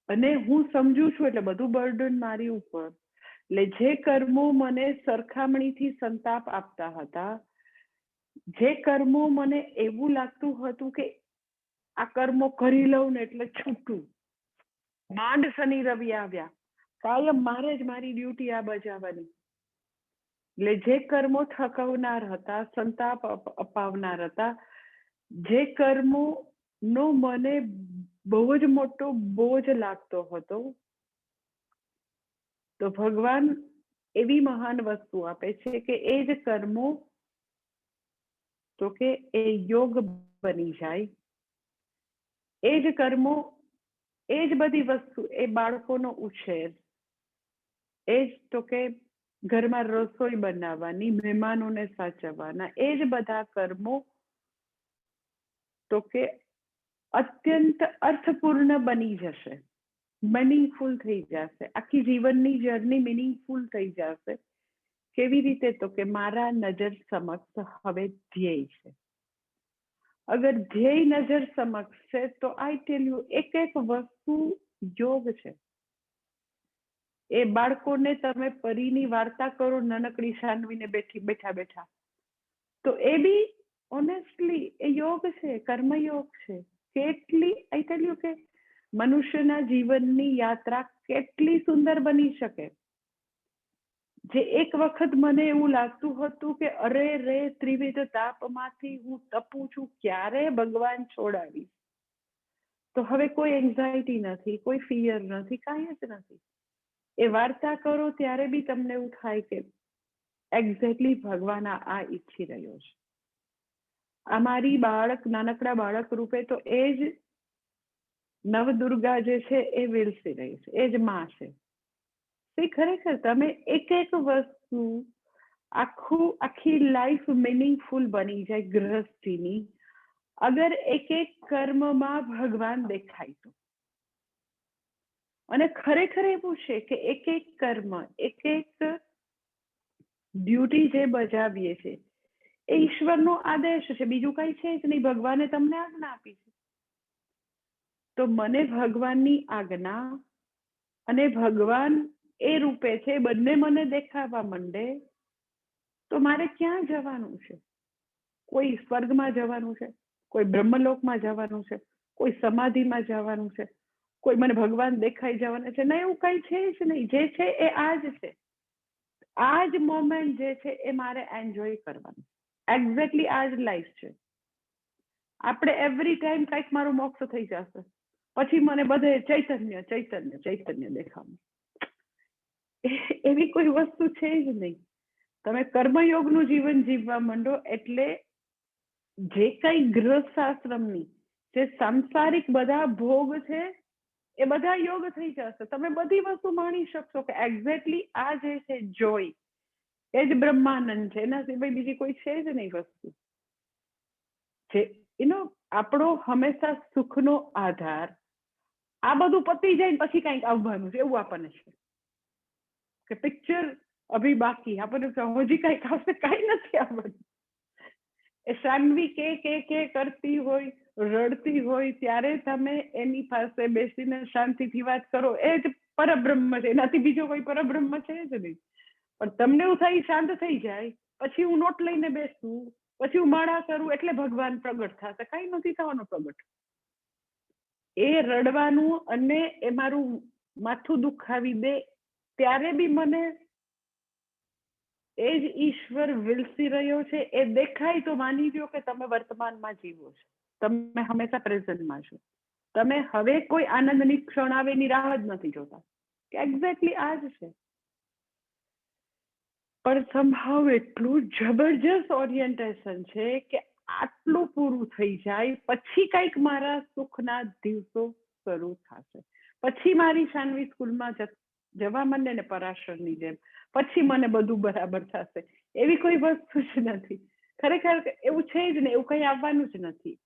અને હું સમજુ છું એટલે બધું બર્ડન મારી ઉપર. એટલે જે કર્મો મને સરખામણીથી સંતાપ આપતા હતા, જે કર્મો મને એવું લાગતું હતું કે આ કર્મો કરી લઉં ને એટલે છૂટું, માંડ શનિ રવિ આવ્યા, કાયમ મારે જ મારી ડ્યુટી આ બજાવવાની. એટલે જે કર્મો થકવનાર હતા, સંતાપ અપાવનાર હતા, જે કર્મો નો મને બહુ જ મોટો બોજ લાગતો હતો, તો ભગવાન એવી મહાન વસ્તુ આપે છે કે એ જ કર્મો તો કે એ યોગ બની જાય, એ જ કર્મો, એ જ બધી વસ્તુ, એ બાળકોનો ઉછેર, એ જ તો કે ઘરમાં રસોઈ બનાવવાની, મહેમાનોને સાચવવાના, એ જ બધા કર્મો તો કે અત્યંત અર્થપૂર્ણ બની જશે, મિનિંગફુલ થઈ જશે, આખી જીવનની જર્ની મિનિંગફુલ થઈ જશે. કેવી રીતે? તો કે મારા નજર સમક્ષ હવે ધ્યેય છે. અગર ધ્યેય નજર સમક્ષ છે તો આઈ ટેલ યુ, એક એક વસ્તુ યોગ છે. એ બાળકોને તમે પરીની વાર્તા કરો, નાનકડી સાનવીને બેઠા બેઠા, તો એ બી ઓનેસ્ટલી એ યોગ છે, કર્મયોગ છે. કેટલી, આઈ ટેલ યુ કે મનુષ્યના જીવનની યાત્રા કેટલી સુંદર બની શકે. જે એક વખત મને એવું લાગતું હતું કે અરે રે ત્રિવિધ તાપમાંથી હું તપું છું, ક્યારે ભગવાન છોડાવીશ, તો હવે કોઈ એન્ઝાયટી નથી, કોઈ ફિયર નથી, કાંઈ જ નથી. એ વાર્તા કરો ત્યારે બી તમને એવું થાય કે એક્ઝેક્ટલી ભગવાન આ ઈચ્છી રહ્યો છે. આ મારી બાળક, નાનકડા બાળક રૂપે તો એ જ નવદુર્ગા જે છે એ વિલસી રહી છે, એ જ માં છે. તે ખરેખર તમે એક એક વસ્તુ, આખી લાઈફ મિનિંગફુલ બની જાય ગૃહસ્થીની, અગર એક એક કર્મમાં ભગવાન દેખાય તો. અને ખરેખર એવું છે કે એક એક કર્મ, એક એક ડ્યુટી જે બજાવીએ છે એ ઈશ્વરનો આદેશ છે, બીજું કઈ છે જ નહીં. ભગવાને તમને આજ્ઞા આપી છે. તો મને ભગવાનની આજ્ઞા અને ભગવાન એ રૂપે છે, બંને મને દેખાવા માંડે તો મારે ક્યાં જવાનું છે? કોઈ સ્વર્ગમાં જવાનું છે, કોઈ બ્રહ્મલોકમાં જવાનું છે, કોઈ સમાધિમાં જવાનું છે, કોઈ મને ભગવાન દેખાઈ જવાના છે? ના, એવું કઈ છે જ નહીં. જે છે એ આ જ છે. આ જ મોમેન્ટ જે છે એ મારે એન્જોય કરવાનું. એક્ઝેક્ટલી આ જ લાઈફ છે. આપણે એવરી ટાઈમ કંઈક મારું મોક્ષ થઈ જશે, પછી મને બધે ચૈતન્ય ચૈતન્ય ચૈતન્ય દેખાવાનું, એવી કોઈ વસ્તુ છે જ નહીં. તમે કર્મયોગનું જીવન જીવવા માંડો એટલે જે કઈ ગૃહસ્થાશ્રમની જે સાંસારિક બધા ભોગ છે એ બધા યોગ થઈ જશે. તમે બધી વસ્તુ માણી શકશો કે એક્ઝેક્ટલી આ જે છે જોય, એ જ બ્રહ્માનંદ છે, એના સિવાય બીજી કોઈ છે જ નહીં વસ્તુ. જે આપણો હંમેશા સુખનો આધાર, આ બધું પતી જાય પછી કંઈક આવવાનું છે એવું આપણને છે કે પિક્ચર અભી બાકી, આપણને હજી કંઈક આવશે, કાંઈ નથી આવવાનું. એ સાનવી કે કરતી હોય, રડતી હોય, ત્યારે તમે એની પાસે બેસીને શાંતિથી વાત કરો, એ જ પરબ્રહ્મ છે, એનાથી બીજો કોઈ પરબ્રહ્મ છે જ નહીં. પણ તમને એવું થાય શાંત થઈ જાય, પછી હું નોટ લઈને બેસું, પછી હું માળા કરું એટલે ભગવાન પ્રગટ થશે. કઈ નથી થવાનું પ્રગટ. એ રડવાનું અને એ મારું માથું દુખાવી દે ત્યારે બી મને એ જ ઈશ્વર વિલસી રહ્યો છે એ દેખાય તો માની લ્યો કે તમે વર્તમાનમાં જીવો છો, તમે હંમેશા પ્રેઝન્ટમાં છો, તમે હવે કોઈ આનંદની ક્ષણ આવે એની રાહ જ નથી જોતા, કે એક્ઝેક્ટલી આ જ છે. પણ સંભાવ એટલું જબરજસ્ત ઓરિએન્ટેશન છે કે આટલું પૂરું થઈ જાય પછી કંઈક મારા સુખના દિવસો શરૂ થશે, પછી મારી સાનવી સ્કૂલમાં જવા માંડે ને પરાશરની જેમ, પછી મને બધું બરાબર થશે. એવી કોઈ વસ્તુ જ નથી. ખરેખર એવું છે જ ને, એવું કંઈ આવવાનું જ નથી.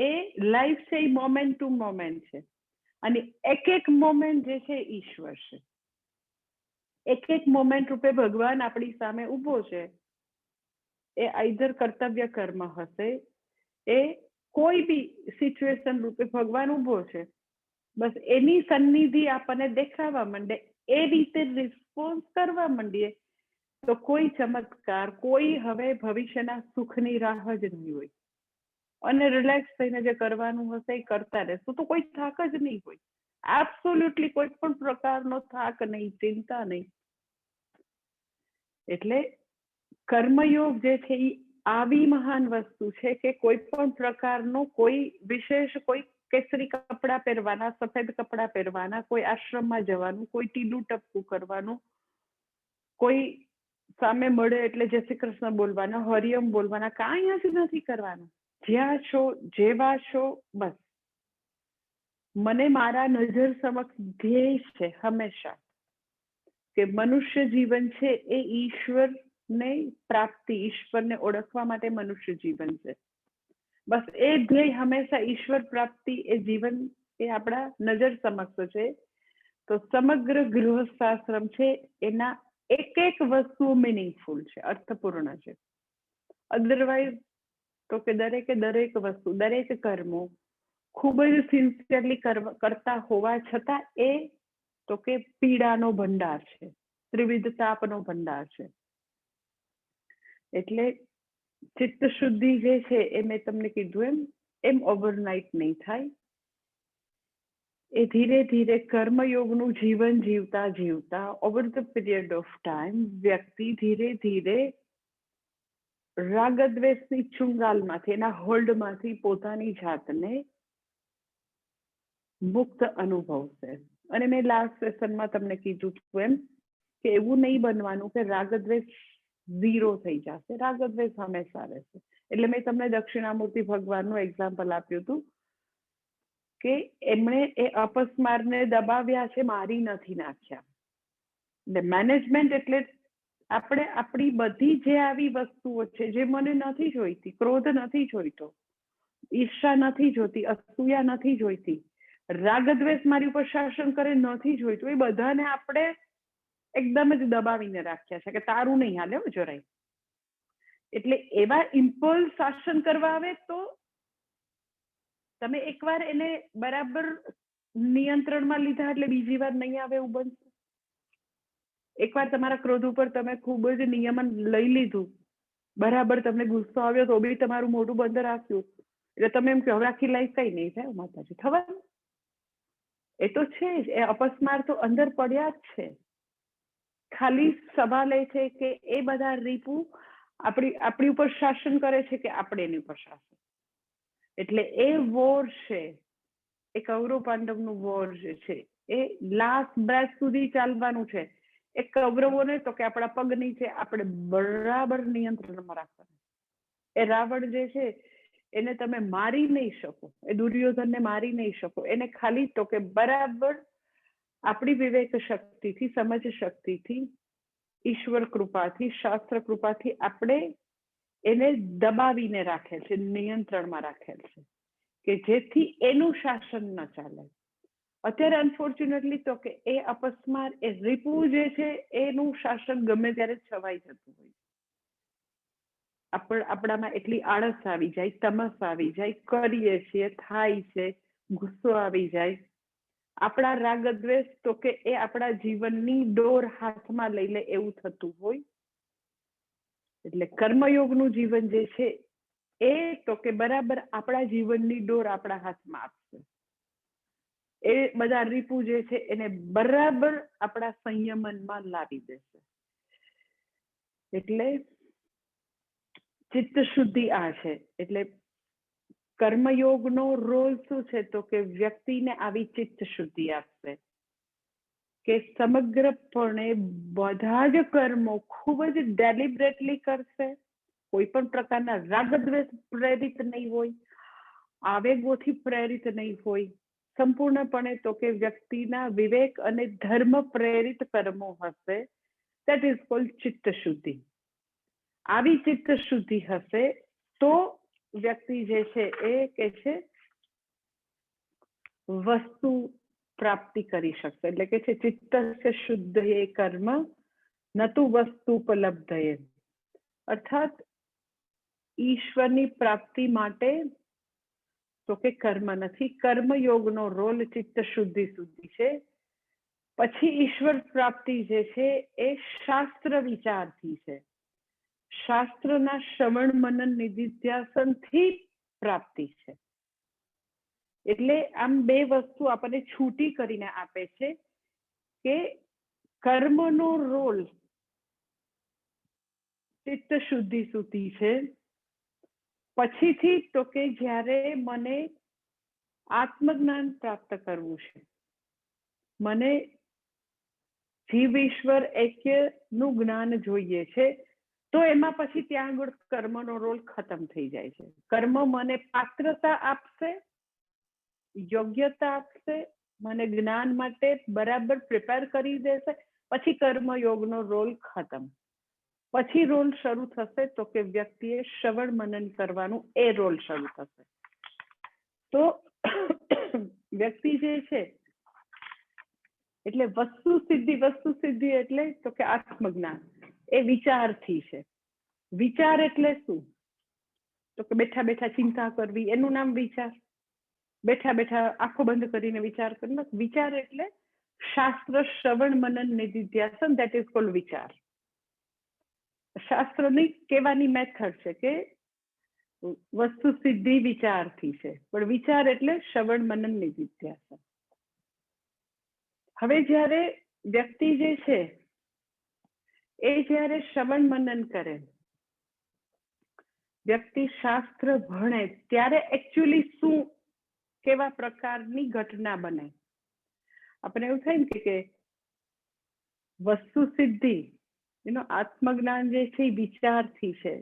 એ લાઈફ છે એ મોમેન્ટ ટુ મોમેન્ટ છે, અને એક એક મોમેન્ટ જે છે ઈશ્વર છે. એક એક મોમેન્ટ રૂપે ભગવાન આપણી સામે ઊભો છે. એ આઈધર કર્તવ્ય કર્મ હશે, એ કોઈ બી સિચ્યુએશન રૂપે ભગવાન ઊભો છે. બસ એની સન્નિધિ આપણને દેખાવા માંડે, એ રીતે રિસ્પોન્સ કરવા માંડીએ તો કોઈ ચમત્કાર, કોઈ હવે ભવિષ્યના સુખની રાહ જ નહીં હોય. અને રિલેક્સ થઈને જે કરવાનું હશે એ કરતા રહેશું તો કોઈ થાક જ નહીં હોય. એબ્સોલ્યુટલી કોઈ પણ પ્રકારનો થાક નહીં, ચિંતા નહીં. એટલે કર્મયોગ જે છે એ આવી મહાન વસ્તુ છે કે કોઈ પણ પ્રકારનો કોઈ વિશેષ, કોઈ કેસરી કપડાં પહેરવાના, સફેદ કપડાં પહેરવાના, કોઈ આશ્રમમાં જવાનું, કોઈ ટીલું ટપકું કરવાનું, કોઈ સામે મળે એટલે જય શ્રી કૃષ્ણ બોલવાના, હરિયમ બોલવાના, કાંઈ જ નથી કરવાનું. જ્યાં છો, જેવા છો, બસ મને મારા નજર સમક્ષ ધ્યેય છે હંમેશા કે મનુષ્ય જીવન છે એ ઈશ્વરને પ્રાપ્તિ, ઈશ્વરને ઓળખવા માટે મનુષ્ય જીવન છે. બસ એ ધ્યેય હંમેશા ઈશ્વર પ્રાપ્તિ એ જીવન એ આપણા નજર સમક્ષ છે. તો સમગ્ર ગૃહસ્થાશ્રમ છે એના એક એક વસ્તુ મિનિંગફુલ છે, અર્થપૂર્ણ છે. અધરવાઇઝ તો કે દરેક વસ્તુ, દરેક કર્મો ખૂબ જ સિન્સિયરલી કરતા હોવા છતાં એ તો કે પીડાનો ભંડાર છે, ત્રિવિધ તાપનો ભંડાર છે. એટલે ચિત્ત શુદ્ધિ જે છે એ મેં તમને કીધું એમ ઓવરનાઇટ નહીં થાય. એ ધીરે ધીરે કર્મયોગનું જીવન જીવતા જીવતા over the period of time વ્યક્તિ ધીરે ધીરે રાગદ્વેષની ચુંગાલમાંથી, એના હોલ્ડમાંથી પોતાની જાતને મુક્ત અનુભવશે. અને મેં લાસ્ટ સેશનમાં તમને કીધું હતું એમ કે એવું નહીં બનવાનું કે રાગદ્વેષ ઝીરો થઈ જશે, રાગદ્વેષ હંમેશા રહેશે. એટલે મેં તમને દક્ષિણામૂર્તિ ભગવાનનું એક્ઝામ્પલ આપ્યું હતું કે એમણે એ અપસ્મારને દબાવ્યા છે, મારી નથી નાખ્યા. એટલે મેનેજમેન્ટ એટલે આપણે આપણી બધી જે આવી વસ્તુઓ છે જે મને નથી જોઈતી, ક્રોધ નથી જોઈતો, ઈર્ષા નથી જોઈતી, અસૂયા નથી જોઈતી, રાગદ્વેષ મારી ઉપર શાસન કરે નથી જોઈતું, એ બધાને આપણે એકદમ જ દબાવીને રાખ્યા છે કે તારું નહીં હાલે જરાય. એટલે એવા ઇમ્પલ્સ શાસન કરવા આવે તો તમે એકવાર એને બરાબર નિયંત્રણમાં લીધા એટલે બીજી વાર નહીં આવે એવું બનશે. એકવાર તમારા ક્રોધ ઉપર તમે ખૂબ જ નિયમન લઈ લીધું, બરાબર તમને ગુસ્સો આવ્યો તો બી તમારું મોઢું બંધ રાખ્યું, એટલે તમે એમ કહો આખી લાઈફ કઈ નહીં થાય માતાજી થવાનું. એ તો છે જ, એ અપસ્માર તો અંદર પડ્યા જ છે. ખાલી સવાલ એ છે કે એ બધા રીપુ આપણી ઉપર શાસન કરે છે કે આપણે એની ઉપર શાસન. એટલે એ વોર છે, એ કૌરવ પાંડવનું વોર જે છે એ લાસ્ટ બ્રેથ સુધી ચાલવાનું છે. એ કૌરવોને તો કે આપણા પગ નીચે આપણે બરાબર નિયંત્રણમાં રાખવાનું. એ રાવણ જે છે એને તમે મારી નહીં શકો, એ દુર્યોધનને મારી નહીં શકો, એને ખાલી તો કે બરાબર આપણી વિવેક શક્તિથી, સમજ શક્તિથી, ઈશ્વર કૃપાથી, શાસ્ત્ર કૃપાથી આપણે એને દબાવીને રાખેલ છે, નિયંત્રણમાં રાખેલ છે કે જેથી એનું શાસન ન ચાલે. અત્યારે અનફોર્ચ્યુનેટલી તો કે એ અપસ્માર, એ રીપુ જે છે એનું શાસન ગમે ત્યારે છવાઈ જતું હોય. આપણામાં એટલી આળસ આવી જાય, તમસ આવી જાય, કરીએ છીએ, થાય છે, ગુસ્સો આવી જાય, આપણા રાગદ્વેષ તો કે એ આપણા જીવનની ડોર હાથમાં લઈ લે એવું થતું હોય. એટલે કર્મયોગનું જીવન જે છે એ તો કે બરાબર આપણા જીવનની ડોર આપણા હાથમાં આપશે. એ બધા રીપુ જે છે એને બરાબર આપણા સંયમનમાં લાવી દેશે. એટલે ચિત્ત શુદ્ધિ આ છે. એટલે કર્મયોગનો રોલ શું છે તો કે વ્યક્તિને આવી ચિત્ત શુદ્ધિ આપશે કે સમગ્રપણે બધા જ કર્મો ખૂબ જ ડેલિબરેટલી કરશે. કોઈ પણ પ્રકારના રાગદ્વેષ પ્રેરિત નહીં હોય, આવેગોથી પ્રેરિત નહીં હોય, સંપૂર્ણપણે તો કે વ્યક્તિના વિવેક અને ધર્મ પ્રેરિત કર્મો હશે. દેટ ઇઝ કોલ્ડ ચિત્ત શુદ્ધિ. આવી ચિત્ત શુદ્ધિ હશે તો વ્યક્તિ જે છે એ કે છે વસ્તુ પ્રાપ્તિ કરી શકશે, એટલે કે છે ચિત્તસ્ય શુદ્ધયે કર્મ નતુ વસ્તુપલબ્ધયે, અર્થાત ઈશ્વરની પ્રાપ્તિ માટે તો કે કર્મ નથી, કર્મયોગનો રોલ ચિત્ત શુદ્ધિ સુધી છે. પછી ઈશ્વર પ્રાપ્તિ જે છે એ શાસ્ત્ર વિચારથી છે, શાસ્ત્રના શ્રવણ મનન નિધિધ્યાસનથી પ્રાપ્તિ છે. એટલે આમ બે વસ્તુ આપણને છૂટી કરીને આપે છે કે કર્મનો રોલ ચિત્ત શુદ્ધિ સુધી છે. પછીથી તો કે જ્યારે મને આત્મજ્ઞાન પ્રાપ્ત કરવું છે, મને જીવ ઈશ્વર એક્યનું જ્ઞાન જોઈએ છે, તો એમાં પછી ત્યાં આગળ કર્મનો રોલ ખતમ થઈ જાય છે. કર્મ મને પાત્રતા આપશે, યોગ્યતા આપશે, મને જ્ઞાન માટે બરાબર પ્રિપેર કરી દેશે, પછી કર્મયોગનો રોલ ખતમ. પછી રોલ શરૂ થશે તો કે વ્યક્તિએ શ્રવણ મનન કરવાનું, એ રોલ શરૂ થશે. તો વ્યક્તિ જે છે એટલે વસ્તુ સિદ્ધિ એટલે તો કે આત્મજ્ઞાન એ વિચારથી છે. વિચાર એટલે શું? તો કે બેઠા બેઠા ચિંતા કરવી એનું નામ વિચાર, બેઠા બેઠા આંખો બંધ કરીને વિચાર કરવો. વિચાર એટલે શાસ્ત્ર શ્રવણ મનન નિધિધ્યાસન, ધેટ ઇઝ કોલ્ડ વિચાર. શાસ્ત્રની કહેવાની મેથડ છે કે વસ્તુ સિદ્ધિ વિચારથી છે, પણ વિચાર એટલે શ્રવણ મનન નિધિધ્યાસન. હવે જ્યારે વ્યક્તિ જે છે એ જ્યારે શ્રવણ મનન કરે, વ્યક્તિ શાસ્ત્ર ભણે, ત્યારે એકચ્યુઅલી શું કેવા પ્રકારની ઘટના બને? આપણે એવું થાય ને કે વસ્તુ સિદ્ધિ એનો આત્મજ્ઞાન જે છે એ વિચારથી છે,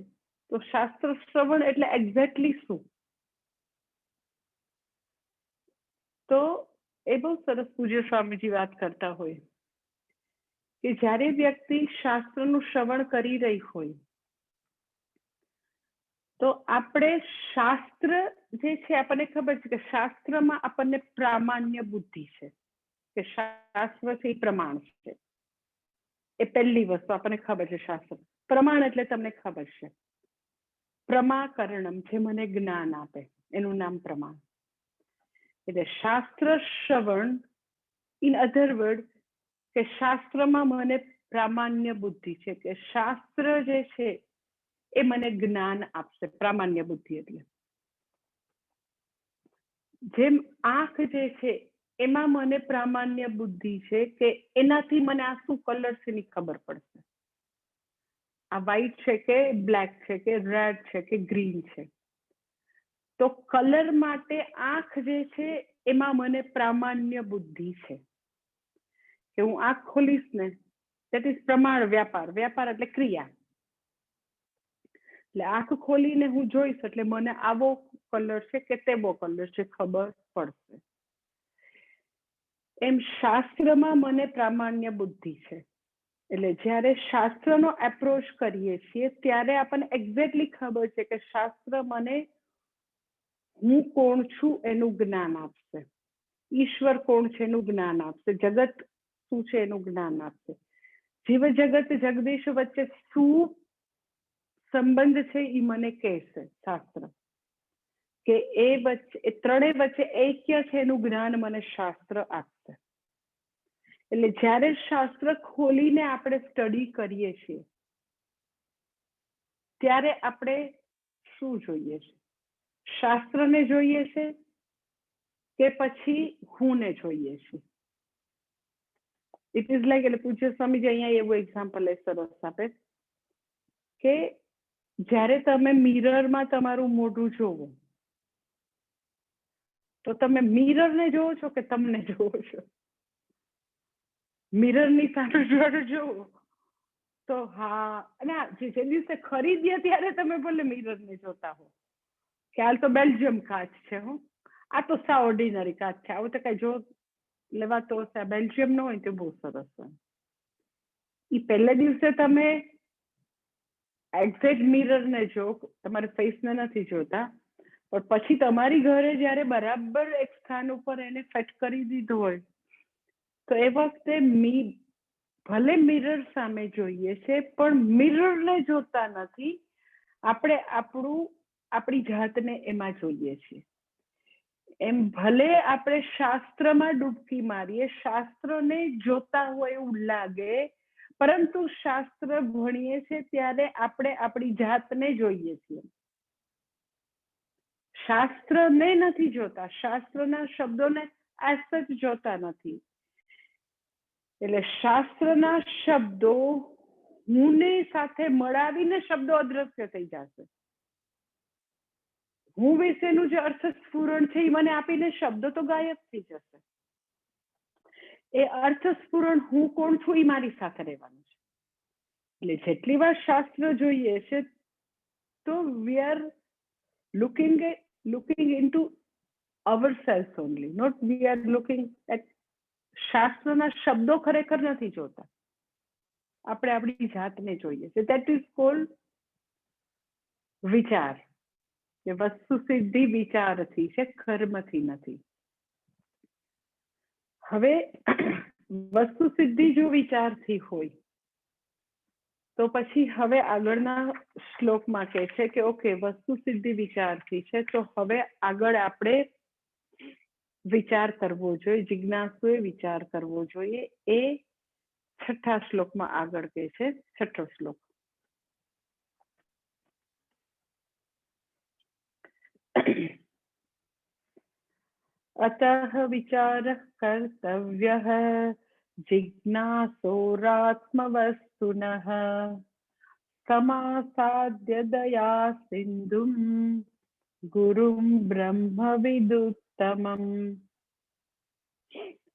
તો શાસ્ત્ર શ્રવણ એટલે એક્ઝેક્ટલી શું? તો એ બહુ સરસ પૂજ્ય સ્વામીજી વાત કરતા હોય કે જ્યારે વ્યક્તિ શાસ્ત્રનું શ્રવણ કરી રહી હોય તો આપણે શાસ્ત્ર જે છે, આપણને ખબર છે કે શાસ્ત્રમાં આપણને પ્રામાણ્ય બુદ્ધિ છે, કે શાસ્ત્ર છે એ પ્રમાણ છે. એ પહેલી વસ્તુ આપણને ખબર છે. શાસ્ત્ર પ્રમાણ એટલે તમને ખબર છે પ્રમાકરણમ, જે મને જ્ઞાન આપે એનું નામ પ્રમાણ. એટલે શાસ્ત્ર શ્રવણ, ઇન અધર વર્ડ કે શાસ્ત્રમાં મને પ્રામાણ્ય બુદ્ધિ છે, કે શાસ્ત્ર જે છે એ મને જ્ઞાન આપશે. પ્રામાણ્ય બુદ્ધિ એટલે જેમ આંખ જે છે એમાં મને પ્રામાણ્ય બુદ્ધિ છે કે એનાથી મને આ શું કલર છે એની ખબર પડશે, આ વ્હાઈટ છે કે બ્લેક છે કે રેડ છે કે ગ્રીન છે. તો કલર માટે આંખ જે છે એમાં મને પ્રામાણ્ય બુદ્ધિ છે કે હું આંખ ખોલીશ ને, દેટ ઇઝ પ્રમાણ. વ્યાપાર, વ્યાપાર એટલે ક્રિયા. એટલે આંખ ખોલીને હું જોઈશ એટલે મને આવો કલર છે કે તેવો કલર છે ખબર પડશે. એમ શાસ્ત્રમાં મને પ્રામાણ્ય બુદ્ધિ છે. એટલે જ્યારે શાસ્ત્રનો એપ્રોચ કરીએ છીએ ત્યારે આપણને એક્ઝેક્ટલી ખબર છે કે શાસ્ત્ર મને હું કોણ છું એનું જ્ઞાન આપશે, ઈશ્વર કોણ છે એનું જ્ઞાન આપશે, જગત શું છે એનું જ્ઞાન આપશે, જીવ જગત જગદીશ વચ્ચે શું સંબંધ છે એ મને કહેશે શાસ્ત્ર, કે એ વચ્ચે, એ ત્રણેય વચ્ચે ઐક્ય છે એનું જ્ઞાન મને શાસ્ત્ર આપશે. એટલે જ્યારે શાસ્ત્ર ખોલીને આપણે સ્ટડી કરીએ છીએ ત્યારે આપણે શું જોઈએ છે? શાસ્ત્રને જોઈએ છે કે પછી હુંને જોઈએ છે? ઇટ ઇઝ લાઈક, એટલે પૂજ્ય સ્વામીજી અહીંયા એવું એક્ઝામ્પલ સરસ આપે કે જ્યારે તમે મિરરમાં તમારું મોઢું જોવો તો તમે મિરરને જોવો છો કે તમને જોવો છો? મિરરની સામે જોવો તો હા, અને જે દિવસે ખરીદીએ ત્યારે તમે ભલે મિરરને જોતા હો કે હાલ તો બેલ્જિયમ કાચ છે, હું આ તો સા ઓર્ડિનરી કાચ છે, આવું તો કઈ જો લેવાતો હશે, બેલ્જિયમ નો હોય તો બહુ સરસ હોય. એ પહેલા દિવસે તમે એક્ઝેક્ટ મિરર ને જો, તમારે ફેસ ને નથી જોતા, પણ પછી તમારી ઘરે જ્યારે બરાબર એક સ્થાન ઉપર એને ફિટ કરી દીધું હોય તો એ વખતે ભલે મિરર સામે જોઈએ છે પણ મિરરને જોતા નથી, આપણે આપણી જાતને એમાં જોઈએ છીએ. એમ ભલે આપણે શાસ્ત્રમાં ડૂબકી મારીએ, શાસ્ત્રને જોતા હોય એવું લાગે, પરંતુ શાસ્ત્ર ભણીએ છીએ ત્યારે આપણે આપણી જાતને જોઈએ છીએ, શાસ્ત્રને નથી જોતા, શાસ્ત્રના શબ્દોને એઝ સચ જોતા નથી. એટલે શાસ્ત્રના શબ્દો હુંને સાથે મળાવીને શબ્દો અદ્રશ્ય થઈ જશે. હું વિશેનું જે અર્થસ્ફુરણ છે એ મને આપીને શબ્દો તો ગાયબ થઈ જશે. એ અર્થસ્ફુરણ હું કોણ છું એ મારી સાથે રહેવાનું છે. એટલે જેટલી વાર શાસ્ત્ર જોઈએ છે તો we are looking into ourselves only, not we are looking at. શાસ્ત્રના શબ્દો ખરેખર નથી જોતા, આપણે આપણી જાતને જોઈએ છે. દેટ ઇઝ કોલ્ડ વિચાર. કે વસ્તુ સિદ્ધિ વિચારથી છે, કર્મથી નથી. હવે વસ્તુ સિદ્ધિ જો વિચારથી હોય તો પછી હવે આગળના શ્લોકમાં કહે છે કે ઓકે, વસ્તુ સિદ્ધિ વિચારથી છે, તો હવે આગળ આપણે વિચાર કરવો જોઈએ, જિજ્ઞાસુએ વિચાર કરવો જોઈએ. એ 6થા શ્લોકમાં આગળ કહે છે. 6થો શ્લોક. अतः विचार कर्तव्यः जिज्ञासोरात्मवस्तुनः समासाद्य दया सिंधुं गुरुं ब्रह्मविदुत्तमम्.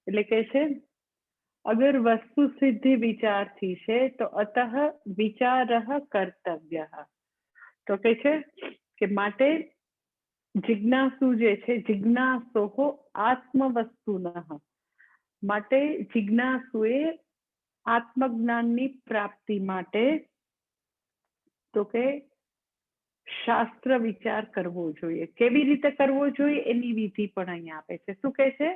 એટલે કે છે અગર વસ્તુ સિદ્ધિ વિચારથી છે તો અતઃ વિચારઃ કર્તવ્યઃ. તો કે છે કે માટે જિજ્ઞાસુ જે છે, જિજ્ઞાસોઃ આત્મવસ્તુનઃ, માટે જિજ્ઞાસુએ આત્મજ્ઞાનની પ્રાપ્તિ માટે તો કે શાસ્ત્ર વિચાર કરવો જોઈએ. કેવી રીતે કરવો જોઈએ એની વિધિ પણ અહીંયા આપે છે. શું કહે છે?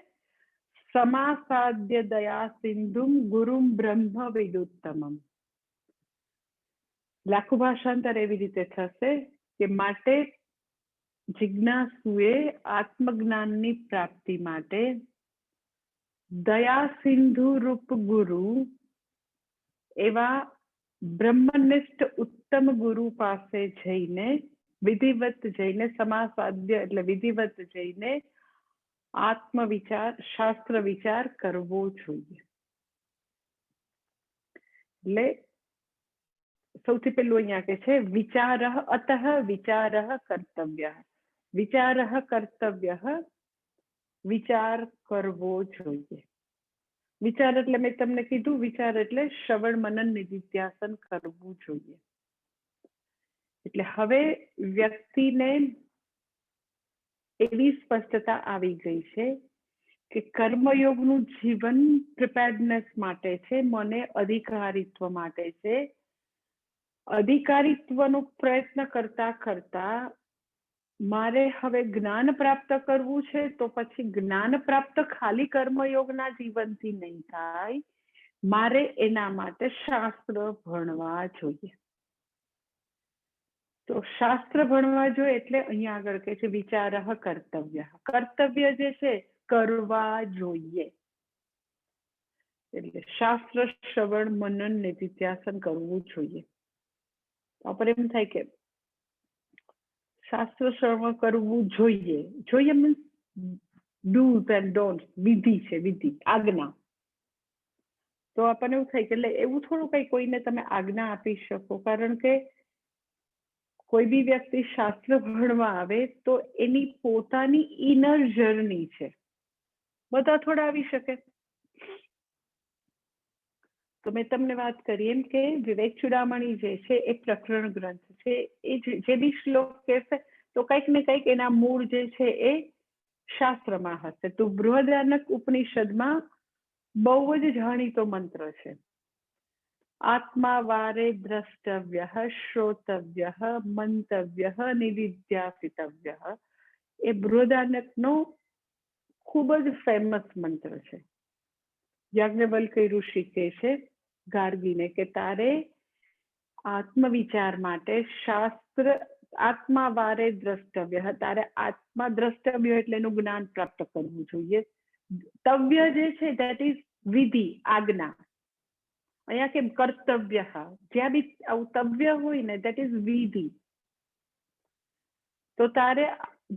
સમાસાદ્ય દયા સિંધુમ ગુરુમ બ્રહ્મ વિદુત્તમમ. લાખું ભાષાંતર એવી રીતે થશે કે માટે જિજ્ઞાસુએ આત્મજ્ઞાનની પ્રાપ્તિ માટે દયા સિંધુ રૂપ ગુરુ એવા બ્રહ્મનિષ્ઠ ઉત્તમ ગુરુ પાસે જઈને, વિધિવત જઈને, સમાસાદ્ય એટલે વિધિવત જઈને આત્મવિચાર, શાસ્ત્ર વિચાર કરવો જોઈએ. એટલે સૌથી પહેલું અહીંયા કે છે વિચારઃ અતઃ વિચારઃ કર્તવ્યઃ. વિચારઃ કર્તવ્યઃ, વિચાર કરવો જોઈએ. વિચાર એટલે મેં તમને કીધું, વિચાર એટલે શ્રવણ મનન નિધિધ્યાસન કરવું જોઈએ. એટલે હવે વ્યક્તિને એવી સ્પષ્ટતા આવી ગઈ છે કે કર્મયોગનું જીવન પ્રિપેર્ડનેસ માટે છે, મને અધિકારીત્વ માટે છે. અધિકારીત્વનો પ્રયત્ન કરતા કરતા મારે હવે જ્ઞાન પ્રાપ્ત કરવું છે, તો પછી જ્ઞાન પ્રાપ્ત ખાલી કર્મયોગના જીવનથી નહીં થાય, મારે એના માટે શાસ્ત્ર ભણવા જોઈએ. તો શાસ્ત્ર ભણવા જોઈએ એટલે અહીંયા આગળ કહે છે વિચારઃ કર્તવ્ય. કર્તવ્ય જે છે કરવા જોઈએ. એટલે શાસ્ત્ર શ્રવણ મનન નિધિધ્યાસન કરવું જોઈએ. પર એમ થાય કે શાસ્ત્ર શ્રવણ કરવું જોઈએ, જોઈએ મીન્સ ડૂઝ એન્ડ ડોન્ટ્સ, વિધિ છે, વિધિ, આજ્ઞા. તો આપણને એવું થાય કે એટલે એવું થોડું કઈ કોઈને તમે આજ્ઞા આપી શકો, કારણ કે કોઈ બી વ્યક્તિ શાસ્ત્ર ભણવા આવે તો એની પોતાની ઇનર જર્ની છે, બધા થોડા આવી શકે. તો મેં તમને વાત કરી એમ કે વિવેક ચૂડામણી જે છે એ પ્રકરણ ગ્રંથ છે. એ જે બી શ્લોક કહેશે તો કંઈક ને કંઈક એના મૂળ જે છે એ શાસ્ત્રમાં હશે. તો બૃહદારણ્યક ઉપનિષદમાં બહુ જ જાણીતો મંત્ર છે આત્મા વારે દ્રષ્ટવ્ય, શ્રોતવ્ય, મંતવ્ય, નિધિધ્યાસિતવ્ય એ બૃહદારણ્યકનો ખૂબ જ ફેમસ મંત્ર છે. યાજ્ઞવલ્ક્ય ઋષિ કહે છે ગાર્ગીને કે તારે આત્મવિચાર માટે શાસ્ત્ર આત્મા વારે દ્રષ્ટવ્ય, તારે આત્મા દ્રષ્ટવ્ય એટલે એનું જ્ઞાન પ્રાપ્ત કરવું જોઈએ. તવ્ય જે છે દેટ ઇઝ વિધિ, આજ્ઞા. અહીંયા કેમ કર્તવ્ય, જ્યાં બી આવું તવ્ય હોય ને દેટ ઇઝ વિધિ. તો તારે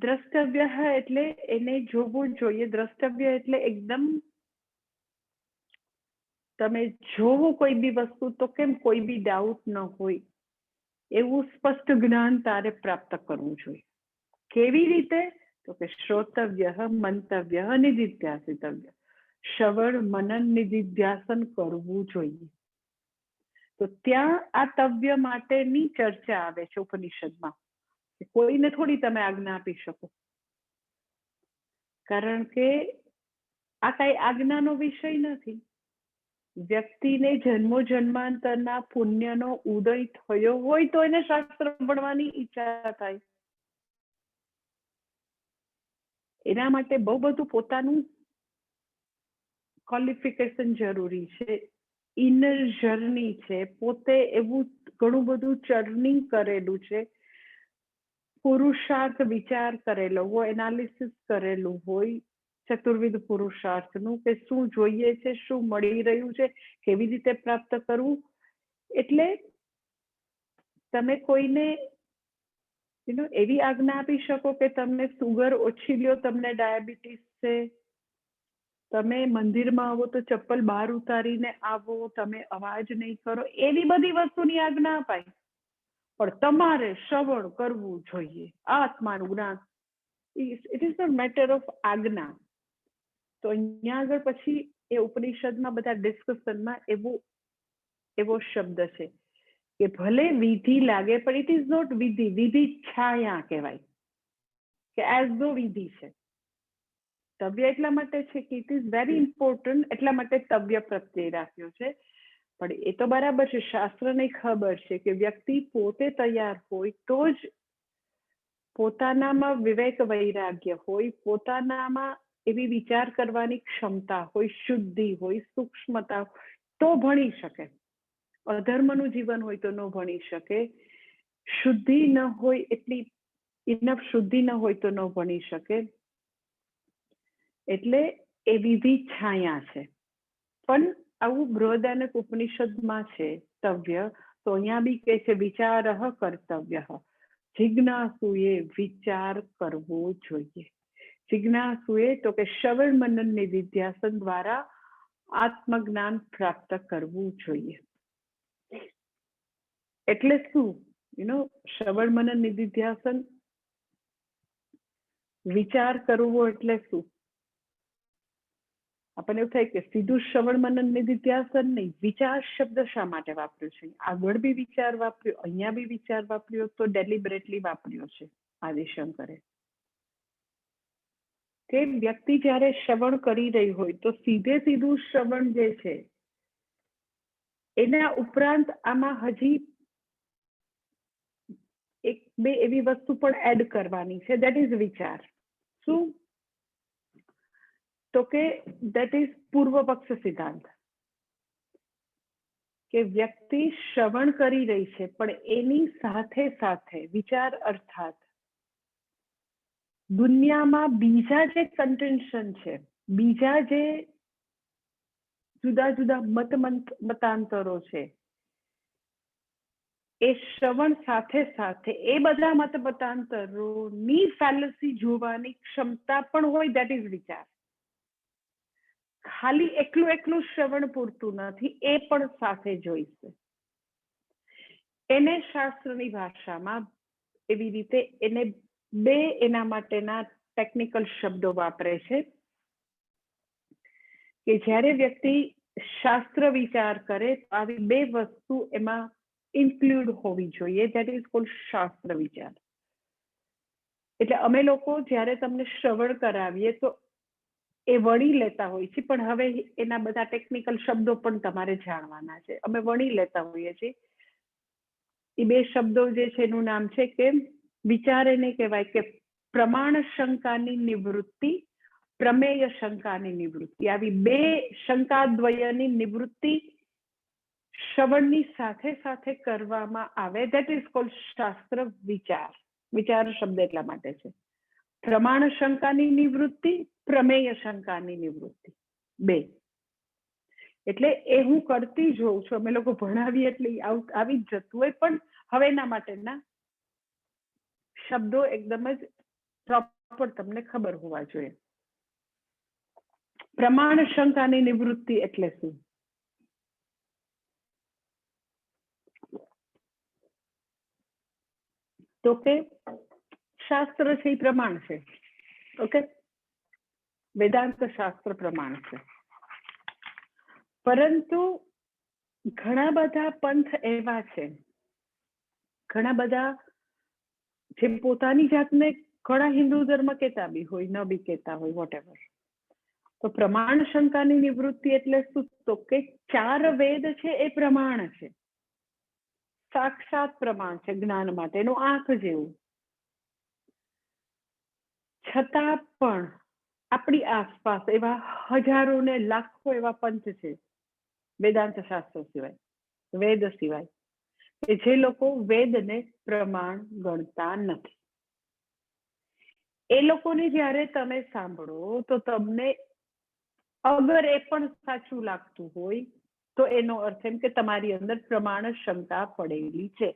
દ્રષ્ટવ્ય એટલે એને જોવું જોઈએ. દ્રષ્ટવ્ય એટલે એકદમ તમે જોવો કોઈ બી વસ્તુ તો કેમ કોઈ બી ડાઉટ ન હોય એવું સ્પષ્ટ જ્ઞાન તારે પ્રાપ્ત કરવું જોઈએ. કેવી રીતે? તો કે શ્રોતવ્ય, મંતવ્ય, નિધિધ્યાસિતવ્ય. શ્રવણ, મનન, નિધિધ્યાસન કરવું જોઈએ. તો ત્યાં આ તવ્ય માટેની ચર્ચા આવે છે ઉપનિષદમાં. કોઈને થોડી તમે આજ્ઞા આપી શકો, કારણ કે આ કઈ આજ્ઞાનો વિષય નથી. વ્યક્તિને જન્મો જન્માંતરના પુણ્યનો ઉદય થયો હોય તો એને શાસ્ત્ર ભણવાની ઈચ્છા થાય. એના માટે બહુ બધું પોતાનું ક્વોલિફિકેશન જરૂરી છે, ઇનર જર્ની છે. પોતે એવું ઘણું બધું ચર્નિંગ કરેલું છે, પુરુષાર્થ વિચાર કરેલો હોય, એનાલિસિસ કરેલું હોય ચતુર્વિધ પુરુષાર્થનું, કે શું જોઈએ છે, શું મળી રહ્યું છે, કેવી રીતે પ્રાપ્ત કરવું. એટલે તમે કોઈને એવી આજ્ઞા આપી શકો કે તમને સુગર ઓછી લ્યો, તમને ડાયાબિટીસ છે, તમે મંદિરમાં આવો તો ચપ્પલ બહાર ઉતારીને આવો, તમે અવાજ નહીં કરો, એવી બધી વસ્તુની આજ્ઞા અપાય. પણ તમારે શ્રવણ કરવું જોઈએ, આત્માનું જ્ઞાન. It is a matter of આજ્ઞા. તો અહીંયા આગળ પછી એ ઉપનિષદમાં બધા ડિસ્કશનમાં એવો શબ્દ છે કે ભલે વિધિ લાગે પણ ઇટ ઇઝ નોટ વિધિ. વિધિ છાયા કહેવાય, કે એઝ ધો વિધિ છે. તવ્ય એટલા માટે છે કે ઇટ ઇઝ વેરી ઇમ્પોર્ટન્ટ, એટલા માટે તવ્ય પ્રત્યય રાખ્યો છે. પણ એ તો બરાબર છે, શાસ્ત્રને ખબર છે કે વ્યક્તિ પોતે તૈયાર હોય તો જ, પોતાનામાં વિવેક વૈરાગ્ય હોય, પોતાનામાં એવી વિચાર કરવાની ક્ષમતા હોય, શુદ્ધિ હોય, સૂક્ષ્મતા, તો ભણી શકે. અધર્મનું જીવન હોય તો ન ભણી શકે. શુદ્ધિ ન હોય, એટલી ઇનફ શુદ્ધિ ન હોય તો ન ભણી શકે. એટલે એ વિધિ છાયા છે. પણ આવું બૃહદારણ્યક ઉપનિષદમાં છે તવ્ય, તો અહીંયા બી કે છે વિચારઃ કર્તવ્ય. જિજ્ઞાસુએ વિચાર કરવો જોઈએ. જિજ્ઞાસુએ તો કે શ્રવણ મનન નિધિધ્યાસન દ્વારા આત્મજ્ઞાન પ્રાપ્ત કરવું જોઈએ. એટલે શું? શ્રવણ મનન નિધિધ્યાસન, વિચાર કરવો એટલે શું? આપણને એવું થાય કે સીધું શ્રવણ મનન નિધિધ્યાસન નહીં. વિચાર શબ્દ શા માટે વાપર્યો છે? આગળ બી વિચાર વાપર્યો, અહીંયા બી વિચાર વાપર્યો, તો ડેલિબરેટલી વાપર્યો છે આદિશંકરે. કે વ્યક્તિ જ્યારે શ્રવણ કરી રહી હોય તો સીધું શ્રવણ જે છે, એના ઉપરાંત આમાં હજી એક બે એવી વસ્તુ પણ એડ કરવાની છે, દેટ ઇઝ વિચાર. શું? તો કે દેટ ઇઝ પૂર્વ પક્ષ સિદ્ધાંત. કે વ્યક્તિ શ્રવણ કરી રહી છે પણ એની સાથે સાથે વિચાર, અર્થાત દુનિયામાં બીજા જે કન્ટેન્શન છે, બીજા જે જુદા જુદા મતાંતરો છે, એ શ્રવણ સાથે સાથે એ બધા મતાંતરોની ફેલસી જોવાની ક્ષમતા પણ હોય, દેટ ઇઝ વિચાર. ખાલી એકલું શ્રવણ પૂરતું નથી, એ પણ સાથે જોઈશે. એને શાસ્ત્રની ભાષામાં એવી રીતે એને બે એના માટેના ટેકનિકલ શબ્દો વાપરે છે કે જ્યારે વ્યક્તિ શાસ્ત્ર વિચાર કરે તો આવી બે વસ્તુ એમાં ઇન્ક્લુડ હોવી જોઈએ, ધેટ ઇઝ કોલ્ડ શાસ્ત્ર વિચાર. એટલે અમે લોકો જ્યારે તમને શ્રવણ કરાવીએ તો એ વણી લેતા હોય છે, પણ હવે એના બધા ટેકનિકલ શબ્દો પણ તમારે જાણવાના છે. અમે વણી લેતા હોઈએ છીએ. એ બે શબ્દો જે છે એનું નામ છે કે વિચાર એને કહેવાય કે પ્રમાણ શંકાની નિવૃત્તિ, પ્રમેય શંકાની નિવૃત્તિ. આવી બે શંકાદ્વયની નિવૃત્તિ શ્રવણની સાથે સાથે કરવામાં આવે. ધેટ ઇઝ કોલ્ડ શાસ્ત્ર વિચાર. વિચાર શબ્દ એટલા માટે છે. પ્રમાણ શંકાની નિવૃત્તિ, પ્રમેય શંકાની નિવૃત્તિ, બે. એટલે એ હું કરતી જોઉં છું. અમે લોકો ભણાવીએ એટલે આવી જ જતું હોય, પણ હવે એના માટેના શબ્દો એકદમ જ પ્રોપર તમને ખબર હોવા જોઈએ. પ્રમાણ શંકાની નિવૃત્તિ એટલે શું? તો કે શાસ્ત્ર છે એ પ્રમાણ છે. ઓકે, વેદાંત શાસ્ત્ર પ્રમાણ છે. પરંતુ ઘણા બધા પંથ એવા છે, ઘણા બધા જે પોતાની જાતને ઘણા હિન્દુ ધર્મ કહેતા બી હોય, ન બી કહેતા હોય, વોટેવર. તો પ્રમાણ શંકાની નિવૃત્તિ એટલે શું? તો કે 4 વેદ છે એ પ્રમાણ છે, સાક્ષાત પ્રમાણ છે જ્ઞાન માટેનું, આંખ જેવું. છતાં પણ આપણી આસપાસ એવા હજારો ને લાખો એવા પંથ છે વેદાંત શાસ્ત્ર સિવાય, વેદ સિવાય, કે જે લોકો વેદને પ્રમાણ ગણતા નથી. એ લોકોને જ્યારે તમે સાંભળો તો તમને અગર એ પણ સાચું લાગતું હોય તો એનો અર્થ એમ કે તમારી અંદર પ્રમાણ શંકા પડેલી છે.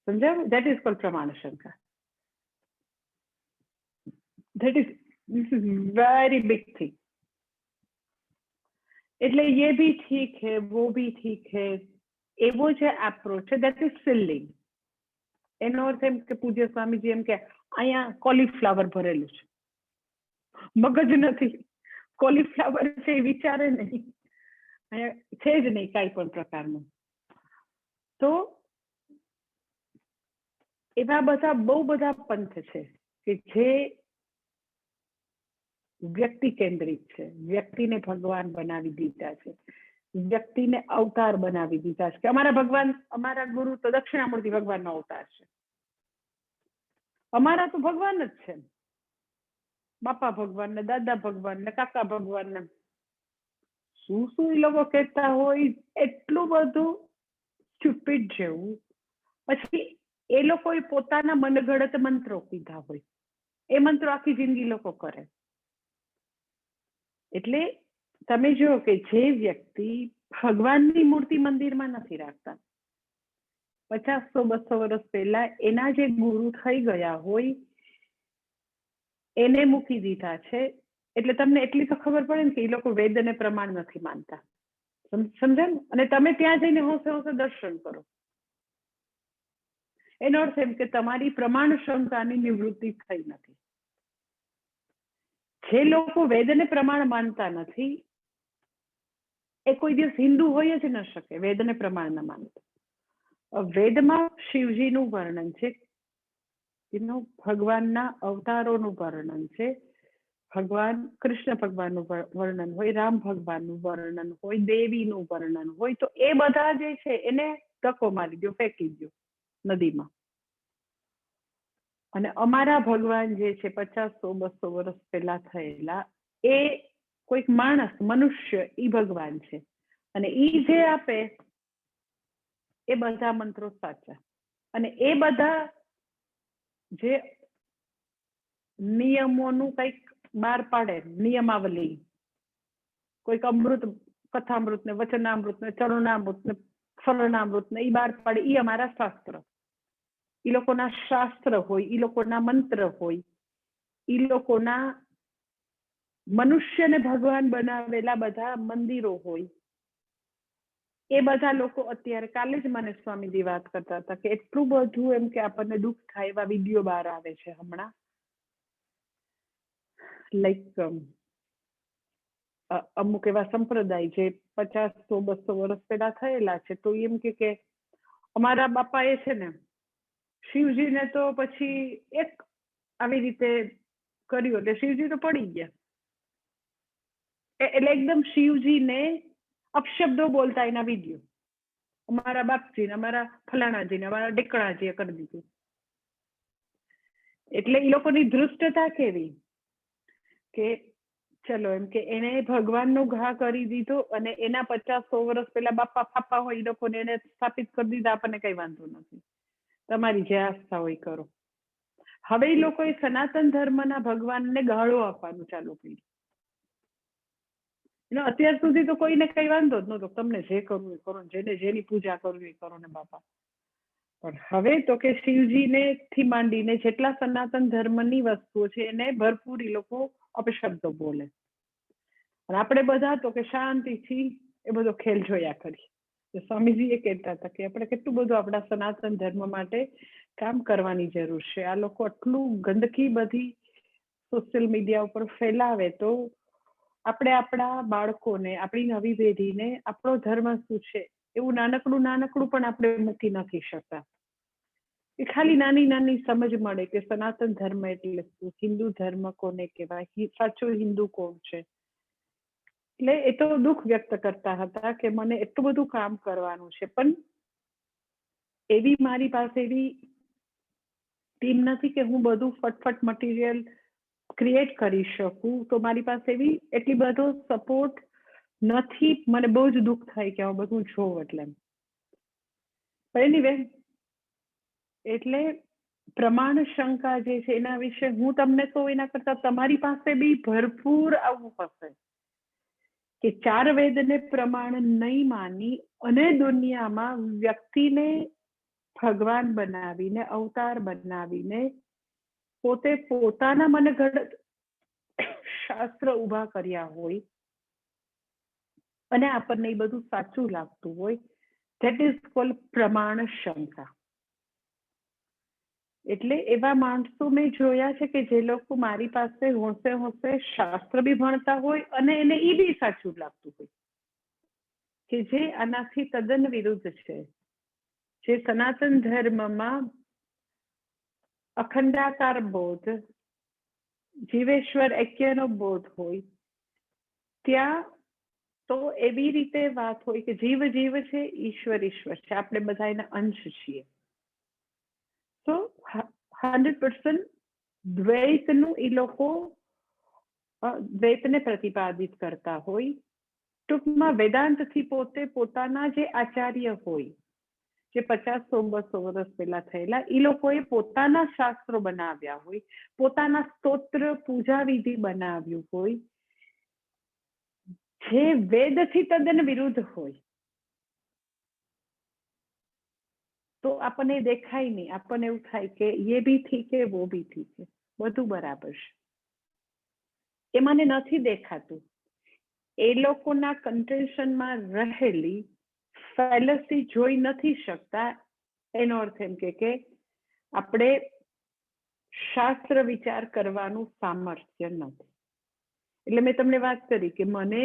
સમજાયું? ધેટ ઇઝ કોલ્ડ પ્રમાણ શંકા. That is, this is very big thing. એટલે ये भी ठीक है, वो भी ठीक है, એવો જે એપ્રોચ છે that is filling. એનો અર્થ એમ કે પૂજ્ય સ્વામીજી એમ કે અહીંયા કોલીફ્લાવર ભરેલું છે, મગજ નથી, કોલીફ્લાવર છે એ વિચારે નહીં, અહીંયા છે જ નહીં કાંઈ પણ પ્રકારનું. તો એવા બધા બહુ બધા પંથ છે કે જે વ્યક્તિ કેન્દ્રિત છે, વ્યક્તિને ભગવાન બનાવી દીધા છે, વ્યક્તિને અવતાર બનાવી દીધા છે. કે અમારા ભગવાન, અમારા ગુરુ તો દક્ષિણામૂર્તિ ભગવાનનો અવતાર છે, અમારા તો ભગવાન જ છે, બાપા ભગવાન ને, દાદા ભગવાન ને, કાકા ભગવાન ને, શું શું એ લોકો કહેતા હોય, એટલું બધું સ્ટુપિડ જેવું. પછી એ લોકોએ પોતાના મનગઢત મંત્રો કીધા હોય, એ મંત્રો આખી જિંદગી લોકો કરે. એટલે તમે જો કે જે વ્યક્તિ ભગવાનની મૂર્તિ મંદિરમાં નથી રાખતા, 50-100-200 વર્ષ પહેલા એના જે ગુરુ થઈ ગયા હોય એને મૂકી દીધા છે. એટલે તમને એટલી તો ખબર પડે ને કે એ લોકો વેદને પ્રમાણ નથી માનતા. સમજે ને? અને તમે ત્યાં જઈને હોંશે હોંશે દર્શન કરો. એનો અર્થ એમ કે તમારી પ્રમાણ શંકાની નિવૃત્તિ થઈ નથી. જે લોકો વેદને પ્રમાણ માનતા નથી એ કોઈ દિવસ હિન્દુ હોય જ ન શકે, વેદને પ્રમાણ ન માનતા. વેદમાં શિવજીનું વર્ણન છે, ભગવાનના અવતારોનું વર્ણન છે, ભગવાન કૃષ્ણ ભગવાનનું વર્ણન હોય, રામ ભગવાનનું વર્ણન હોય, દેવીનું વર્ણન હોય. તો એ બધા જે છે એને ધક્કો મારી દો, ફેંકી દો નદીમાં. અને અમારા ભગવાન જે છે 50-100-200 વર્ષ પહેલા થયેલા, એ કોઈક માણસ, મનુષ્ય, ઈ ભગવાન છે. અને ઈ જે આપે એ બધા મંત્રો સાચા. અને એ બધા જે નિયમોનું કંઈક બહાર પાડે, નિયમાવલી, કોઈક અમૃત, કથામૃત ને, વચનામૃત ને, ચરણામૃત ને, ફરણામૃત ને, ઈ બહાર પાડે, ઈ અમારા શાસ્ત્ર. ઈ લોકોના શાસ્ત્ર હોય, ઈ લોકોના મંત્ર હોય, ઈ લોકોના મનુષ્યને ભગવાન બનાવેલા બધા મંદિરો હોય. એ બધા લોકો અત્યારે, કાલે જ મને સ્વામીજી વાત કરતા હતા કે એટલું બધું એમ કે આપણને દુઃખ થાય એવા વિડીયો બહાર આવે છે હમણાં. લાઈક અમુક એવા સંપ્રદાય જે 50-100-200 વર્ષ પહેલા થયેલા છે, તો એમ કે અમારા બાપા એ છે ને શિવજીને તો પછી એક આવી રીતે કર્યું એટલે શિવજી તો પડી ગયા. એટલે એકદમ શિવજીને અપશબ્દો બોલતા એના વિડીયો, અમારા બાપજીને, અમારા ફલાણાજીને, અમારા ઢેકણાજીએ કરી દીધું. એટલે એ લોકોની ધૃષ્ટતા કેવી કે ચલો એમ કે એને ભગવાનનો ઘા કરી દીધો અને એના 50-100 વર્ષ પહેલા બાપા ફાપા હોય એ લોકોને એને સ્થાપિત કરી દીધા, આપણને કઈ વાંધો નથી, તમારી જે આસ્થા હોય કરો. હવે એ લોકોએ સનાતન ધર્મના ભગવાનને ગાળો આપવાનું ચાલુ કર્યું. અત્યાર સુધી તો કોઈને કઈ વાંધો જ નહોતો, તમને જે કરવું એ કરો, જેને જેની પૂજા કરવી એ કરો ને બાપા. પણ હવે તો કે શિવજીને થી માંડીને જેટલા સનાતન ધર્મની વસ્તુઓ છે એને ભરપૂર એ લોકો અપશબ્દો બોલે. અને આપણે બધા તો કે શાંતિથી એ બધો ખેલ જોયા કરીએ. સ્વામીજી એ કહેતા હતા કે આપણે કેટલું બધું આપણા સનાતન ધર્મ માટે કામ કરવાની જરૂર છે. આ લોકો આટલું ગંદકી બધી સોશિયલ મીડિયા ઉપર ફેલાવે તો આપણે આપણા બાળકોને, આપણી નવી પેઢીને આપણો ધર્મ શું છે એવું નાનકડું પણ આપણે મૂકી નથી શકતા. એ ખાલી નાની નાની સમજ મળે કે સનાતન ધર્મ એટલે શું, હિન્દુ ધર્મ કોને કહેવાય, સાચો હિન્દુ કોણ છે. એટલે એ તો દુઃખ વ્યક્ત કરતા હતા કે મને એટલું બધું કામ કરવાનું છે, પણ એવી મારી પાસે એવી ટીમ નથી કે હું બધું ફટફટ મટીરિયલ ક્રિએટ કરી શકું. તો મારી પાસે એટલી બધો સપોર્ટ નથી. મને બહુ જ દુઃખ થાય કે આ બધું જોઉં એટલે. પણ એનીવે, એટલે પ્રમાણ શંકા જે છે એના વિશે હું તમને કહું એના કરતા તમારી પાસે બી ભરપૂર આવું હશે કે 4 વેદને પ્રમાણ નહીં માની અને દુનિયામાં વ્યક્તિને ભગવાન બનાવીને, અવતાર બનાવીને પોતે પોતાના મનગઢ શાસ્ત્ર ઉભા કર્યા હોય અને આપણને એ બધું સાચું લાગતું હોય, ધેટ ઇઝ કોલ્ડ પ્રમાણ શંકા. એટલે એવા માણસો મેં જોયા છે કે જે લોકો મારી પાસે હોંશે શાસ્ત્ર બી ભણતા હોય અને એને એ બી સાચું લાગતું હોય, કે જે આનાથી તદ્દન વિરુદ્ધ છે. જે સનાતન ધર્મમાં અખંડાકાર બોધ, જીવેશ્વર ઐક્યનો બોધ હોય, ત્યાં તો એવી રીતે વાત હોય કે જીવ જીવ છે, ઈશ્વર ઈશ્વર છે, આપણે બધા એના અંશ છીએ. તો 100% દ્વૈતનું એ લોકો દ્વૈતને પ્રતિપાદિત કરતા હોય. ટૂંકમાં વેદાંતથી પોતે પોતાના જે આચાર્ય હોય, જે 50-100-200 વર્ષ પહેલા થયેલા, એ લોકોએ પોતાના શાસ્ત્રો બનાવ્યા હોય, પોતાના સ્તોત્ર પૂજા વિધિ બનાવ્યું હોય, જે વેદથી તદ્દન વિરુદ્ધ હોય. તો આપણને દેખાય નહીં, આપણને એવું થાય કે ये भी ठीक है वो भी ठीक है, બધું બરાબર છે. એ મને નથી દેખાતું. એ લોકોના કન્ટેન્શનમાં રહેલી ફેલસી જોઈ નથી શકતા. એનો અર્થ એમ કે આપણે શાસ્ત્ર વિચાર કરવાનું સામર્થ્ય નથી. એટલે મેં તમને વાત કરી કે મને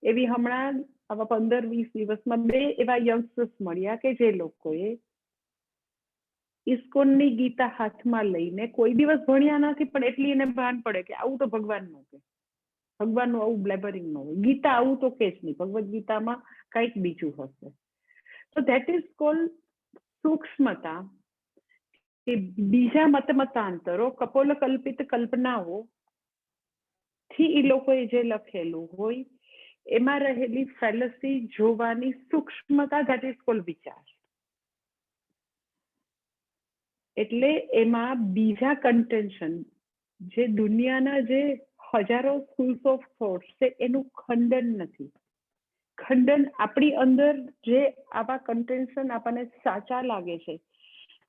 એવી હમણાં આવા 15-20 દિવસમાં 2 એવા યંગસ્ટર્સ મળ્યા કે જે લોકોએ ઇસ્કોનની ગીતા હાથમાં લઈને કોઈ દિવસ ભણ્યા નથી, પણ એટલી એને ભાન પડે કે આવું તો ભગવાન નું કે, ભગવાનનું આવું બ્લેબરિંગ ન હોય, ગીતા આવું તો કે જ નહીં, ભગવદ્ ગીતામાં કંઈક બીજું હશે. તો ધેટ ઇઝ કોલ્ડ સૂક્ષ્મતા. કે બીજા મતાંતરો, કપોલકલ્પિત કલ્પનાઓ થી એ લોકોએ જે લખેલું હોય એમાં રહેલી ફેલસી જોવાની સૂક્ષ્મતા, ધેટ ઇઝ કોલ્ડ વિચાર. એટલે એમાં બીજા કન્ટેન્શન, જે દુનિયાના જે હજારો સ્કૂલ્સ ઓફ થોટ્સ છે એનું ખંડન નથી. ખંડન આપણી અંદર જે આવા કન્ટેન્શન આપણને સાચા લાગે છે,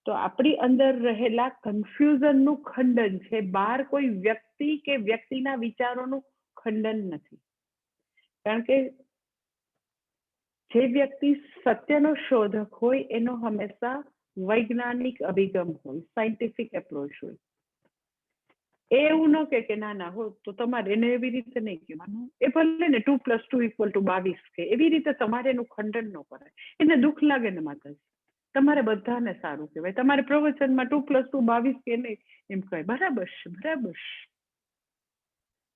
તો આપણી અંદર રહેલા કન્ફ્યુઝનનું ખંડન છે. બહાર કોઈ વ્યક્તિ કે વ્યક્તિના વિચારોનું ખંડન નથી. કારણ કે જે વ્યક્તિ સત્યનો શોધક હોય એનો હંમેશા વૈજ્ઞાનિક અભિગમ હોય, સાયન્ટિફિક એપ્રોચ હોય. એવું ન કે ના ના હો તો તમારે એને એવી રીતે નહીં કહેવાનું, એ ભલે ને 2+2 = 22 કે એવી રીતે તમારે એનું ખંડન ન કરાય. એને દુઃખ લાગે ને માતાજી, તમારે બધાને સારું કહેવાય, તમારે પ્રવચનમાં 2+2 22 કે નહીં એમ કહે, બરાબર છે, બરાબર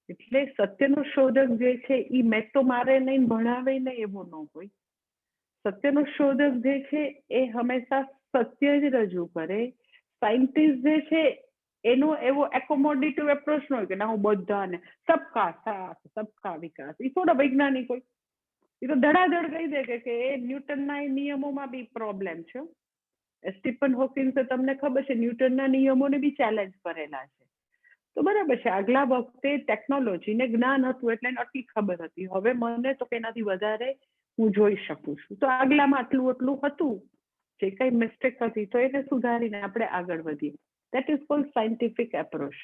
છે. એટલે સત્યનો શોધક જે છે એ મેં તો મારે નહીં ભણાવે નહીં એવું ન હોય. સત્યનો શોધક જે છે એ હંમેશા સત્ય જ રજૂ કરે. સાયન્ટિસ્ટ જે છે એનો એવો એકોમોડેટિવ એપ્રોચ ન હોય કે ના હું બધાને સબકા સાથ સબકા વિકાસ. એ થોડા વૈજ્ઞાનિક હોય. એ તો ધડાધડ કહી દે કે એ ન્યૂટનના નિયમોમાં બી પ્રોબ્લેમ છે. સ્ટીફન હોકિન્સે તમને ખબર છે ન્યૂટનના નિયમોને બી ચેલેન્જ કરેલા છે. તો બરાબર છે, આગલા વખતે ટેકનોલોજીને જ્ઞાન હતું એટલે આટલી ખબર હતી. હવે મને તો એનાથી વધારે હું જોઈ શકું છું. તો આગલામાં આટલું હતું, જે કઈ મિસ્ટેક હતી તો એને સુધારીને આપણે આગળ વધીએ. That is called scientific approach.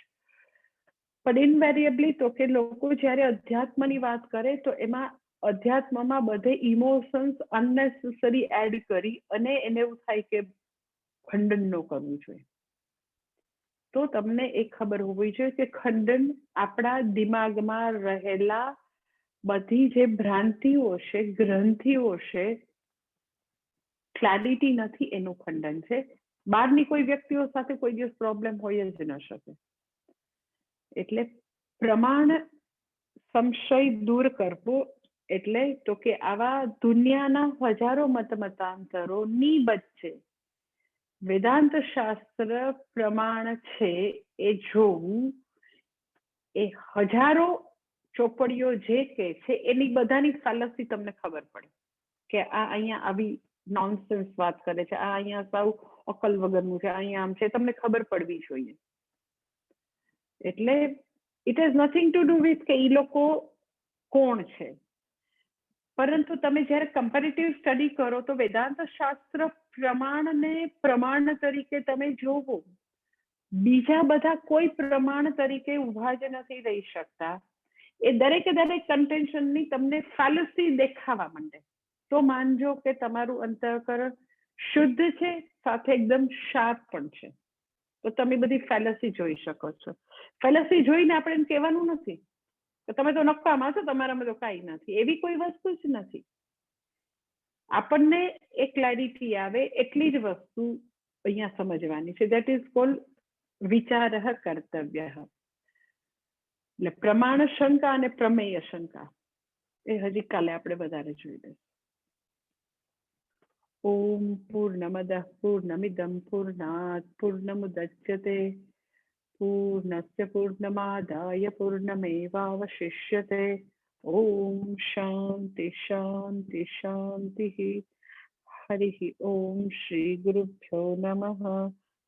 પણ ઇનવેરિયેબલી તો કે લોકો જ્યારે અધ્યાત્મની વાત કરે તો એમાં અધ્યાત્મમાં બધે ઇમોશન્સ અનનેસેસરી એડ કરી અને એને એવું થાય કે ખંડન ન કરવું જોઈએ. તો તમને એ ખબર હોવી જોઈએ કે ખંડન આપણા દિમાગમાં રહેલા બધી જે ભ્રાંતિઓ છે, ગ્રંથિઓ છે, ક્લેરિટી નથી એનું ખંડન છે. બહારની કોઈ વ્યક્તિઓ સાથે કોઈ દિવસ પ્રોબ્લેમ હોય જ ન શકે. એટલે પ્રમાણ સંશય દૂર કરવો એટલે તો કે આવા દુનિયાના હજારો મતાંતરોની વચ્ચે વેદાંત શાસ્ત્ર પ્રમાણ છે એ જોવું, એ હજારો ચોપડીઓ જે કે છે એની બધાની ફેલસી તમને ખબર પડે કે આ અહીંયા આવી નોનસેન્સ વાત કરે છે, આ અહીંયા સાવ અકલ વગરનું છે, અહીંયા આમ છે, તમને ખબર પડવી જોઈએ. એટલે it has nothing to do with કે એ લોકો કોણ છે, પરંતુ તમે જ્યારે કમ્પેરેટિવ સ્ટડી કરો તો વેદાંત શાસ્ત્ર પ્રમાણને પ્રમાણ તરીકે તમે જોવો, બીજા બધા કોઈ પ્રમાણ તરીકે ઉભા જ નથી રહી શકતા. એ દરેક કન્ટેન્શનની તમને ફેલસી દેખાવા માંડે તો માનજો કે તમારું અંતઃકરણ શુદ્ધ છે, સાથે એકદમ શાર્પ પણ છે. તો તમે બધી ફેલસી જોઈ શકો છો. ફેલસી જોઈને આપણે એમ કહેવાનું નથી કે તમે તો નક્કામાં છો, તમારામાં તો કાંઈ નથી. એવી કોઈ વસ્તુ જ નથી. આપણને એ ક્લેરિટી આવે એટલી જ વસ્તુ અહીંયા સમજવાની છે. દેટ ઇઝ કોલ્ડ વિચાર કર્તવ્ય. એટલે પ્રમાણ શંકા અને પ્રમેય શંકા એ હજી કાલે આપણે વધારે જોઈ લઈશું. ઓમ પૂર્ણમદઃ પૂર્ણમિદં પૂર્ણાત પૂર્ણમુદચ્યતે પૂર્ણસ્ય પૂર્ણમાદાય પૂર્ણમેવાવશિષ્યતે. ઓમ શાંતિ શાંતિ શાંતિ. હરિ ઓમ શ્રી ગુરુભ્યો નમઃ.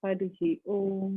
હરિ ઓમ.